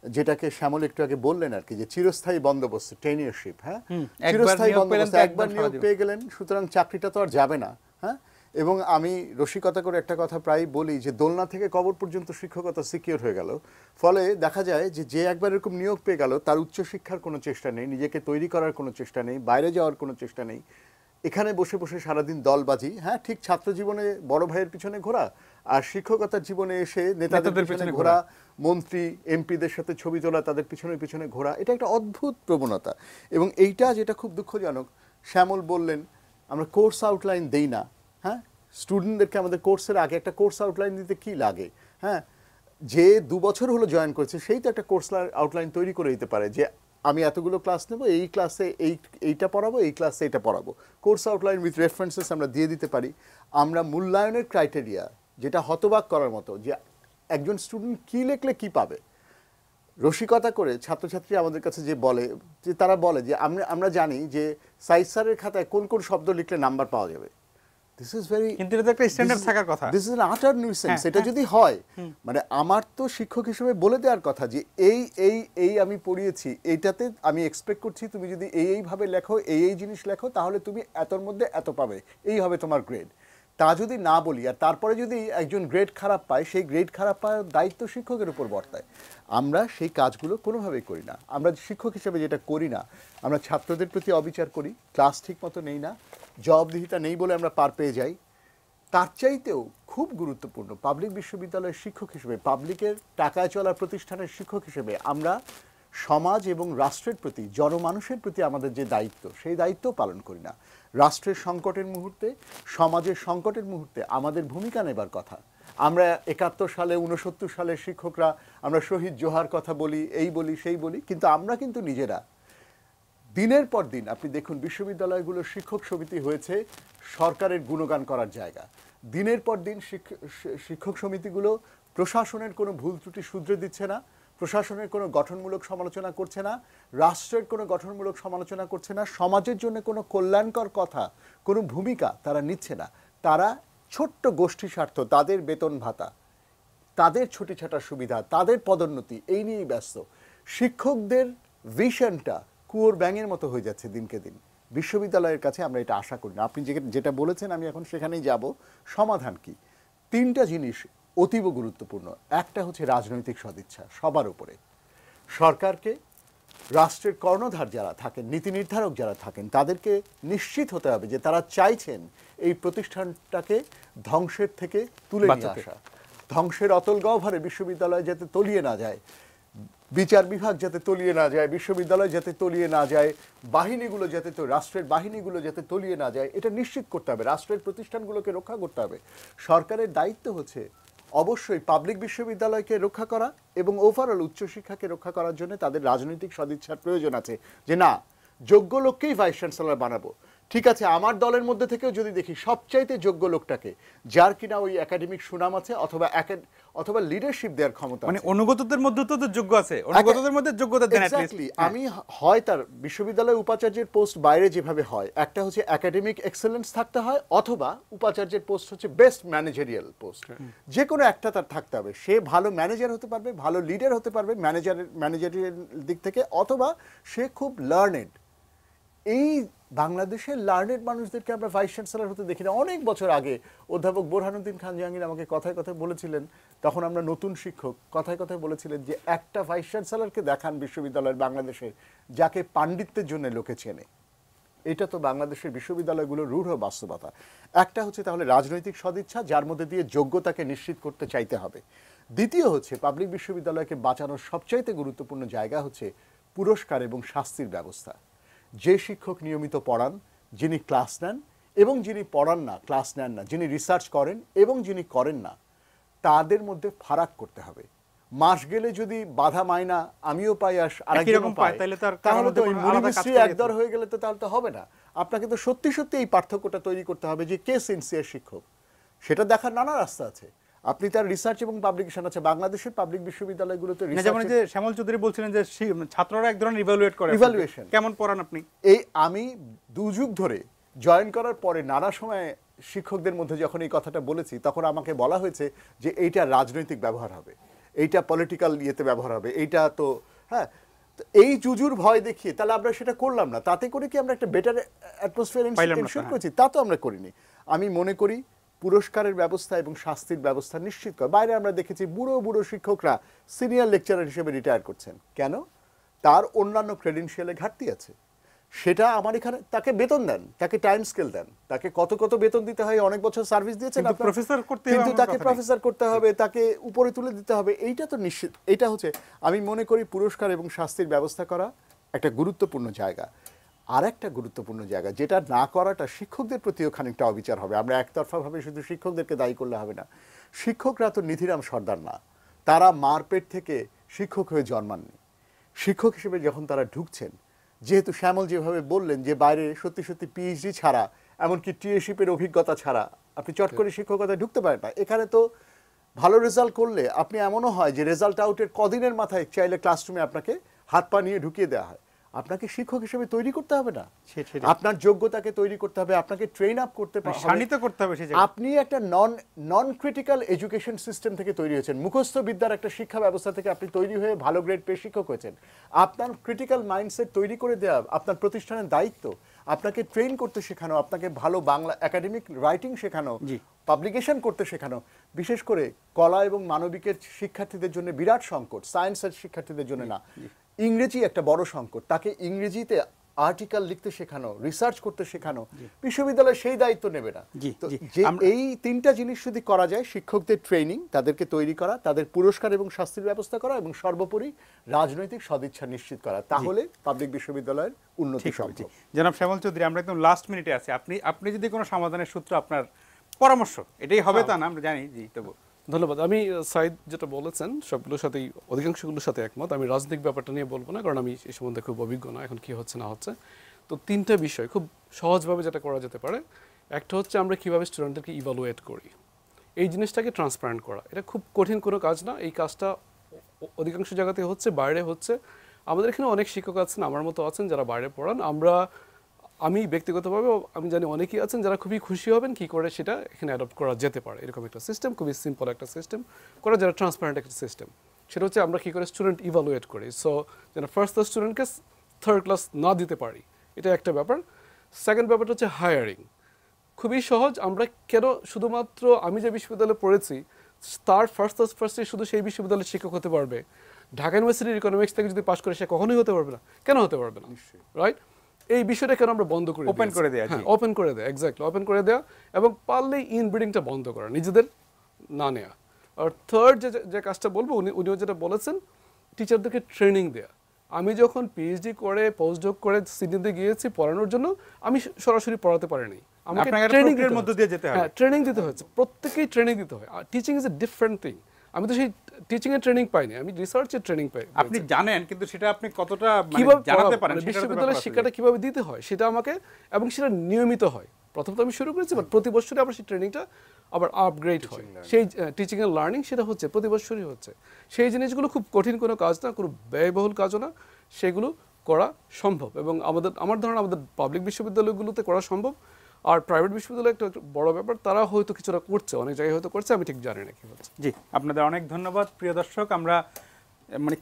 যেটাকে শ্যামল একটু আগে বললেন আর কি, যে চিরস্থায়ী বন্দোবস্ত, টেনিয়রশিপ, হ্যাঁ, একবার চিরস্থায়ী নিয়োগ পেলেন বন্দোবস্ত, তো একবার একদম নিয়োগ সারা পেয়ে গেলেন, সুতরাং চাকরিটা তো আর যাবে না, হ্যাঁ। এবং আমি রসিকতা করে একটা কথা প্রায় বলি যে দোলনা থেকে কবর পর্যন্ত শিক্ষকতা সিকিউর হয়ে গেল। ফলে দেখা যায় যে একবার এরকম নিয়োগ পেয়ে গেল, তার উচ্চশিক্ষার কোনো চেষ্টা নেই, নিজেকে তৈরি করার কোনো চেষ্টা নেই, বাইরে যাওয়ার কোনো চেষ্টা নেই, এখানে বসে বসে সারাদিন দলবাজি, হ্যাঁ ঠিক ছাত্র জীবনে বড় ভাইয়ের পিছনে ঘোরা, আর শিক্ষকতার জীবনে এসে নেতাদের পিছনে ঘোরা, মন্ত্রী এমপিদের সাথে ছবি তোলা, তাদের পিছনে পিছনে ঘোরা, এটা একটা অদ্ভুত প্রবণতা। এবং এইটা যেটা খুব দুঃখজনক, শ্যামল বললেন আমরা কোর্স আউটলাইন দেই না, হ্যাঁ, স্টুডেন্টদেরকে আমাদের কোর্সের আগে একটা কোর্স আউটলাইন দিতে কি লাগে, হ্যাঁ, যে 2 বছর হলো জয়েন করেছে সেই তো একটা কোর্স আউটলাইন তৈরি করে দিতে পারে যে আমি এতগুলো ক্লাস নেব, এই ক্লাসে এইটা পড়াবো, এই ক্লাসে এটা পড়াবো, কোর্স আউটলাইন উইথ রেফারেন্সেস আমরা দিয়ে দিতে পারি। আমরা মূল্যায়নের ক্রাইটেরিয়া, যেটা হতবাক করার মতো, যে একজন স্টুডেন্ট কী লিখলে কী পাবে, রসিকতা করে ছাত্রছাত্রী আমাদের কাছে যে বলে, যে তারা বলে যে আমরা জানি যে সাইজ স্যারের খাতায় কোন কোন শব্দ লিখলে নাম্বার পাওয়া যাবে। দিস ইজ ভেরি, কিন্তু এটা তো একটা স্ট্যান্ডার্ড থাকার কথা। দিস ইজ অ্যান আটার নিউসেন্স। এটা যদি হয়, মানে আমার তো শিক্ষক হিসেবে বলে দেওয়ার কথা যে এই আমি পড়িয়েছি, এইটাতে আমি এক্সপেক্ট করছি তুমি যদি এইভাবে লেখো, এই জিনিস লেখো, তাহলে তুমি এতর মধ্যে এত পাবে, এই হবে তোমার গ্রেড। তা যদি না বলি আর তারপরে যদি একজন গ্রেড খারাপ পায়, সেই গ্রেড খারাপ পাওয়ার দায়িত্ব শিক্ষকের উপর বর্তায়। আমরা সেই কাজগুলো কোনোভাবেই করি না। আমরা শিক্ষক হিসেবে যেটা করি না, আমরা ছাত্রদের প্রতি অবিচার করি, ক্লাস ঠিক মতো নেই না, জবাবদিহিতা নেই বলে আমরা পার পেয়ে যাই। তার চাইতেও খুব গুরুত্বপূর্ণ, পাবলিক বিশ্ববিদ্যালয়ের শিক্ষক হিসেবে, পাবলিকের টাকায় চলা প্রতিষ্ঠানের শিক্ষক হিসেবে আমরা সমাজ এবং রাষ্ট্রের প্রতি, জনমানুষের প্রতি আমাদের যে দায়িত্ব, সেই দায়িত্ব পালন করি না। রাষ্ট্রের সংকটের মুহূর্তে, সমাজের সংকটের মুহূর্তে আমাদের ভূমিকা নেবার কথা। আমরা 71 সালে 69 সালের শিক্ষকরা আমরা শহীদ জোহার কথা বলি, এই বলি সেই বলি, কিন্তু আমরা কিন্তু নিজেরা দিনের পর দিন, আপনি দেখুন বিশ্ববিদ্যালয়গুলোর শিক্ষক সমিতি হয়েছে সরকারের গুণগান করার জায়গা। দিনের পর দিন শিক্ষক সমিতিগুলো প্রশাসনের কোনো ভুল ত্রুটি শুধরে দিচ্ছে না, প্রশাসনের কোনো গঠনমূলক সমালোচনা করছে না, রাষ্ট্রের কোনো গঠনমূলক সমালোচনা করছে না, সমাজের জন্য কোনো কল্যাণকর কথা, কোনো ভূমিকা তারা নিচ্ছে না। তারা ছোট্ট গোষ্ঠী স্বার্থ, তাদের বেতন ভাতা, তাদের ছুটিছাটার সুবিধা, তাদের পদোন্নতি, এই নিয়েই ব্যস্ত। শিক্ষকদের ভিশনটা কুয়োর ব্যাঙের মতো হয়ে যাচ্ছে দিনকে দিন। বিশ্ববিদ্যালয়ের কাছে আমরা এটা আশা করি না। আপনি যেটা বলেছেন আমি এখন সেখানেই যাব। সমাধান কি? 3টা জিনিস অতীব গুরুত্বপূর্ণ। একটা হচ্ছে রাজনৈতিক সদিচ্ছা সবার উপরে। সরকারকে, রাষ্ট্রের কর্ণধার যারা থাকেন, নীতি নির্ধারক যারা থাকেন, তাদেরকে নিশ্চিত হতে হবে যে তারা চাইছেন এই প্রতিষ্ঠানটাকে ধ্বংসের থেকে তুলে নিয়ে আসা। ধ্বংসের অতল গহ্বরে বিশ্ববিদ্যালয় যাতে তলিয়ে না যায়, বিচার বিভাগ যাতে তলিয়ে না যায়, বিশ্ববিদ্যালয় যাতে তলিয়ে না যায়, বাহিনীগুলো যাতে, রাষ্ট্রের বাহিনীগুলো যাতে তলিয়ে না যায়, এটা নিশ্চিত করতে হবে। রাষ্ট্রের প্রতিষ্ঠানগুলোকে রক্ষা করতে হবে। সরকারের দায়িত্ব হচ্ছে অবশ্যই পাবলিক বিশ্ববিদ্যালয়কে রক্ষা করা এবং ওভারঅল উচ্চশিক্ষাকে রক্ষা করার জন্য তাদের রাজনৈতিক সদিচ্ছার প্রয়োজন আছে, যে না, যোগ্য লোককেই ভাইস চ্যান্সেলর বানাবো। ঠিক আছে, আমার দলের মধ্যে থেকেও যদি দেখি সবচাইতে যোগ্য লোকটাকে, যার কিনা ওই একাডেমিক সুনাম আছে অথবা লিডারশিপ দেওয়ার ক্ষমতা, মানে অনুগতদের মধ্যে তো যোগ্য আছে, অনুগতদের মধ্যে যোগ্যতা দেন at least। আমি হয় তার বিশ্ববিদ্যালয় উপাচার্যের পোস্ট বাইরে যেভাবে হয়, একটা হচ্ছে একাডেমিক এক্সেলেন্স থাকতে হয়, অথবা উপাচার্যের পোস্ট হচ্ছে বেস্ট ম্যানেজারিয়াল পোস্ট, যে কোনো একটা তার থাকতে হবে। সে ভালো ম্যানেজার হতে পারবে, ভালো লিডার হতে পারবে ম্যানেজারিয়াল দিক থেকে, অথবা সে খুব লার্নেড। এই বাংলাদেশের লার্নেড মানুষদেরকে আমরা ভাইস চ্যান্সেলর হতে দেখি না। অনেক বছর আগে অধ্যাপক বোরহানুদ্দিন খান জাহাঙ্গীর আমাকে কথায় কথায় বলেছিলেন, তখন আমরা নতুন শিক্ষক, কথায় কথায় বলেছিলেন যে একটা ভাইস চ্যান্সেলরকে দেখান বিশ্ববিদ্যালয়ের বাংলাদেশের, যাকে পাণ্ডিত্যের জন্য লোকে চেনে। এটা তো বাংলাদেশের বিশ্ববিদ্যালয়গুলোর রূঢ় বাস্তবতা। একটা হচ্ছে তাহলে রাজনৈতিক সদিচ্ছা, যার মধ্যে দিয়ে যোগ্যতাকে নিশ্চিত করতে চাইতে হবে। দ্বিতীয় হচ্ছে পাবলিক বিশ্ববিদ্যালয়কে বাঁচানোর সবচাইতে গুরুত্বপূর্ণ জায়গা হচ্ছে পুরস্কার এবং শাস্তির ব্যবস্থা। যে শিক্ষক নিয়মিত পড়ান, যিনি ক্লাস নেন এবং যিনি পড়ান না, ক্লাস নেন না, যিনি রিসার্চ করেন এবং যিনি করেন না, তাদের মধ্যে ফারাক করতে হবে। মাস গেলে যদি বাধা মাইনা আমিও পাই আর আরেকজন পায়, তাহলে তো ওই মুড়ি মিস্ত্রি একদর হয়ে গেলে তো তাহলে তো হবে না। আপনাকে তো সত্যি সত্যি এই পার্থক্যটা তৈরি করতে হবে যে কে সিনসিয়ার শিক্ষক। সেটা দেখার নানা রাস্তা আছে। আপনি তার রিসার্চ এবং পাবলিকেশন আছে। বাংলাদেশের পাবলিক বিশ্ববিদ্যালয়গুলোতে যেমন যে শ্যামল চৌধুরী বলছিলেন যে ছাত্ররা এক ধরনের ইভালুয়েট করে, ইভালুয়েশন কেমন পড়ান আপনি। এই আমি 2 যুগ ধরে জয়েন করার পরে নানা সময় শিক্ষকদের মধ্যে যখন এই কথাটা বলেছি, তখন আমাকে বলা হয়েছে যে এইটা রাজনৈতিক ব্যবহার হবে, এইটা পলিটিক্যাল ইয়েতে ব্যবহার হবে, এইটা তো হ্যাঁ, তো এই জুজুর ভয় দেখিয়ে তাহলে আমরা সেটা করলাম না, তাতে করে কি আমরা একটা বেটার অ্যাটমসফিয়ার এনশিওর করেছি? তা তো আমরা করিনি। আমি মনে করি পুরস্কারের ব্যবস্থা এবং শাস্তির ব্যবস্থা নিশ্চিত করা। বাইরে আমরা দেখেছি বুড়ো বুড়ো শিক্ষকরা সিনিয়র লেকচারার হিসেবে রিটায়ার করছেন, কেন? তার অন্যান্য ক্রেডেনশিয়ালে ঘাটতি আছে। সেটা আমার এখানে তাকে বেতন দেন, তাকে টাইম স্কেল দেন, তাকে কত কত বেতন দিতে হয়, অনেক বছর সার্ভিস দিয়েছেন কিন্তু প্রফেসর করতে হবে, কিন্তু এমন তাকে কথা নেই। প্রফেসর করতে হবে, তাকে উপরে তুলে দিতে হবে, এইটা তো নিশ্চিত। এটা হচ্ছে আমি মনে করি পুরস্কার এবং শাস্তির ব্যবস্থা করা একটা গুরুত্বপূর্ণ জায়গা। আর একটা গুরুত্বপূর্ণ জায়গা যেটা না করাটা শিক্ষকদের প্রতিও খানিকটা অবিচার হবে। আমরা একতরফাভাবে শুধু শিক্ষকদেরকে দায়ী করলে হবে না। শিক্ষকরা তো নিধিরাম সর্দার না, তারা মার পেট থেকে শিক্ষক হয়ে জন্মাননি। শিক্ষক হিসেবে যখন তারা ঢুকছেন, যেহেতু শ্যামল যেভাবে বললেন যে বাইরে সত্যি সত্যি পিএইচডি ছাড়া, এমনকি টিএশিপের অভিজ্ঞতা ছাড়া আপনি চট করে শিক্ষকতায় ঢুকতে পারেন না। এখানে তো ভালো রেজাল্ট করলে আপনি এমনও হয় যে রেজাল্ট আউটের কদিনের মাথায় চাইলে ক্লাসরুমে আপনাকে হাত পা নিয়ে ঢুকিয়ে দেওয়া হয়। আপনাকে শিক্ষক হিসেবে তৈরি করতে হবে না, সেটাই। আপনার যোগ্যতাকে তৈরি করতে হবে, আপনাকে ট্রেন আপ করতে হবে। শানিত করতে হবে সেই জায়গায়। আপনি একটা নন ক্রিটিক্যাল এডুকেশন সিস্টেম থেকে তৈরি হয়েছেন, মুখস্থ বিদ্যার একটা শিক্ষা ব্যবস্থা থেকে আপনি তৈরি হয়ে ভালো গ্রেড পেয়ে শিক্ষক হয়েছেন। আপনার ক্রিটিক্যাল মাইন্ডসেট তৈরি করে দেওয়া আপনার প্রতিষ্ঠানের দায়িত্ব। আপনাকে ট্রেন করতে শেখানো, আপনাকে ভালো বাংলা একাডেমিক রাইটিং শেখানো, পাবলিকেশন করতে শেখানো। বিশেষ করে কলা এবং মানবিকের শিক্ষার্থীদের জন্য বিরাট সংকট, সায়েন্সের শিক্ষার্থীদের জন্য না, ইংরেজি একটা বড় সংকট। তাকে ইংরেজিতে আর্টিকেল লিখতে শেখানো, রিসার্চ করতে শেখানো, বিশ্ববিদ্যালয় সেই দায়িত্ব নেবে না। তো যে এই তিনটা জিনিস যদি করা যায়, শিক্ষকদের ট্রেনিং, তাদেরকে তৈরি করা, তাদের পুরস্কার এবং শাস্তির ব্যবস্থা করা, এবং সর্বোপরি রাজনৈতিক সদিচ্ছা নিশ্চিত করা, তাহলে পাবলিক বিশ্ববিদ্যালয়ের উন্নতি সম্ভব। জনাব শ্যামল চৌধুরী, আমরা একদম লাস্ট মিনিটে আছি। আপনি যদি কোনো সমাধানের সূত্র, আপনার পরামর্শ, এটাই হবে তা না আমরা জানি। জি, তবু ধন্যবাদ। আমি সাইদ যেটা বলেছেন সবগুলোর সাথেই, অধিকাংশগুলোর সাথে একমত। আমি রাজনৈতিক ব্যাপারটা নিয়ে বলবো না, কারণ আমি এই সম্বন্ধে খুব অভিজ্ঞ না এখন কি হচ্ছে না হচ্ছে। তো তিনটা বিষয় খুব সহজভাবে যেটা করা যেতে পারে, একটা হচ্ছে আমরা কীভাবে স্টুডেন্টদেরকে ইভালুয়েট করি, এই জিনিসটাকে ট্রান্সপারেন্ট করা। এটা খুব কঠিন কোনো কাজ না, এই কাজটা অধিকাংশ জায়গাতে হচ্ছে, বাইরে হচ্ছে। আমাদের এখানে অনেক শিক্ষক আছেন, আমার মতো আছেন, যারা বাইরে পড়ান। আমি ব্যক্তিগতভাবে আমি জানি অনেকেই আছেন যারা খুবই খুশি হবেন কি করে সেটা এখানে অ্যাডপ্ট করা যেতে পারে। এরকম একটা সিস্টেম, খুবই সিম্পল একটা সিস্টেম করা, যারা ট্রান্সপারেন্ট একটা সিস্টেম। সেটা হচ্ছে আমরা কী করে স্টুডেন্ট ইভালুয়েট করি। সো যেন ফার্স্ট স্টুডেন্টকে থার্ড ক্লাস না দিতে পারি, এটা একটা ব্যাপার। সেকেন্ড ব্যাপারটা হচ্ছে হায়ারিং। খুবই সহজ। আমরা কেন শুধুমাত্র আমি যে বিশ্ববিদ্যালয়ে পড়েছি তার ফার্স্টে শুধু সেই বিশ্ববিদ্যালয়ের শিক্ষক হতে পারবে? ঢাকা ইউনিভার্সিটির ইকোনমিক্স থেকে যদি পাশ করে সে কখনোই হতে পারবে না। কেন হতে পারবে না? রাইট? এই বিষয়টা কেন আমরা বন্ধ করে ওপেন করে দেয়া। হ্যাঁ, ওপেন করে দেয়া, এক্স্যাক্টলি ওপেন করে দেয়া, এবং পারলে ইনব্রিডিংটা বন্ধ করা, নিজেদের না নেওয়া। আর থার্ড যে কাজটা বলবো, উনিও যেটা বলেছেন, টিচারদেরকে ট্রেনিং দেয়া। আমি যখন পিএইচডি করে পোস্টডক করে সিডনিতে গিয়েছি পড়ানোর জন্য, আমি সরাসরি পড়াতে পারিনি, আমাকে ট্রেনিংয়ের মধ্যে দিয়ে যেতে হয়। হ্যাঁ, ট্রেনিং দিতে হয়েছে, প্রত্যেককেই ট্রেনিং দিতে হয়। Teaching is a different thing. আমি তো সেই টিচিং এর ট্রেনিং পাইনি, আমি রিসার্চের ট্রেনিং পাই। আপনি জানেন, কিন্তু সেটা আপনি কতটা কিভাবে জানাতে পারেন, বিশ্ববিদ্যালয়ের শিক্ষাটা কিভাবে দিতে হয় সেটা আমাকে, এবং সেটা নিয়মিত হয়। প্রথম তো আমি শুরু করেছি, বাট প্রতি বছরই আবার সেই ট্রেনিংটা আবার আপগ্রেড হয়। সেই টিচিং এর লার্নিং সেটা হচ্ছে প্রতি বছরই হচ্ছে। সেই জিনিসগুলো খুব কঠিন কোনো কাজ না, কোনো ব্যয়বহুল কাজও না, সেগুলো করা সম্ভব। এবং আমার ধারণা আমাদের পাবলিক বিশ্ববিদ্যালয়গুলোতে করা সম্ভব। আর প্রাইভেট বিশ্ববিদ্যালয় একটা বড় ব্যাপার, তারা হয়তো কিছুটা করছে, অনেক জায়গায় হয়তো করছে, আমি ঠিক জানি না কি হচ্ছে। জি, আপনাদের অনেক ধন্যবাদ। প্রিয় দর্শক, আমরা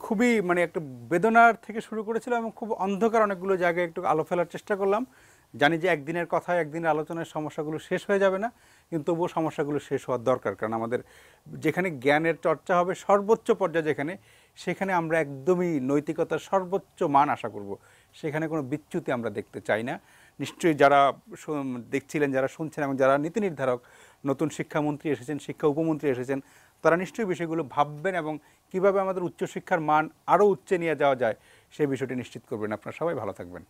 খুবই একটা বেদনার থেকে শুরু করেছিলাম এবং খুব অন্ধকার অনেকগুলো জায়গায় একটু আলো ফেলার চেষ্টা করলাম। জানি যে একদিনের কথায়, একদিনের আলোচনায় সমস্যাগুলো শেষ হয়ে যাবে না, কিন্তু তবুও সমস্যাগুলো শেষ হওয়ার দরকার। কারণ আমাদের যেখানে জ্ঞানের চর্চা হবে সর্বোচ্চ পর্যায়ে, সেখানে আমরা একদমই নৈতিকতার সর্বোচ্চ মান আশা করব। সেখানে কোনো বিচ্যুতি আমরা দেখতে চাই না। নিশ্চয়ই যারা দেখছিলেন, যারা শুনছেন, এবং যারা নীতি নির্ধারক, নতুন শিক্ষামন্ত্রী এসেছেন, শিক্ষা উপমন্ত্রী এসেছেন, তারা নিশ্চয়ই বিষয়গুলো ভাববেন এবং কিভাবে আমাদের উচ্চশিক্ষার মান আরও উচ্চে নিয়ে যাওয়া যায় সেই বিষয়টি নিশ্চিত করবেন। আপনারা সবাই ভালো থাকবেন।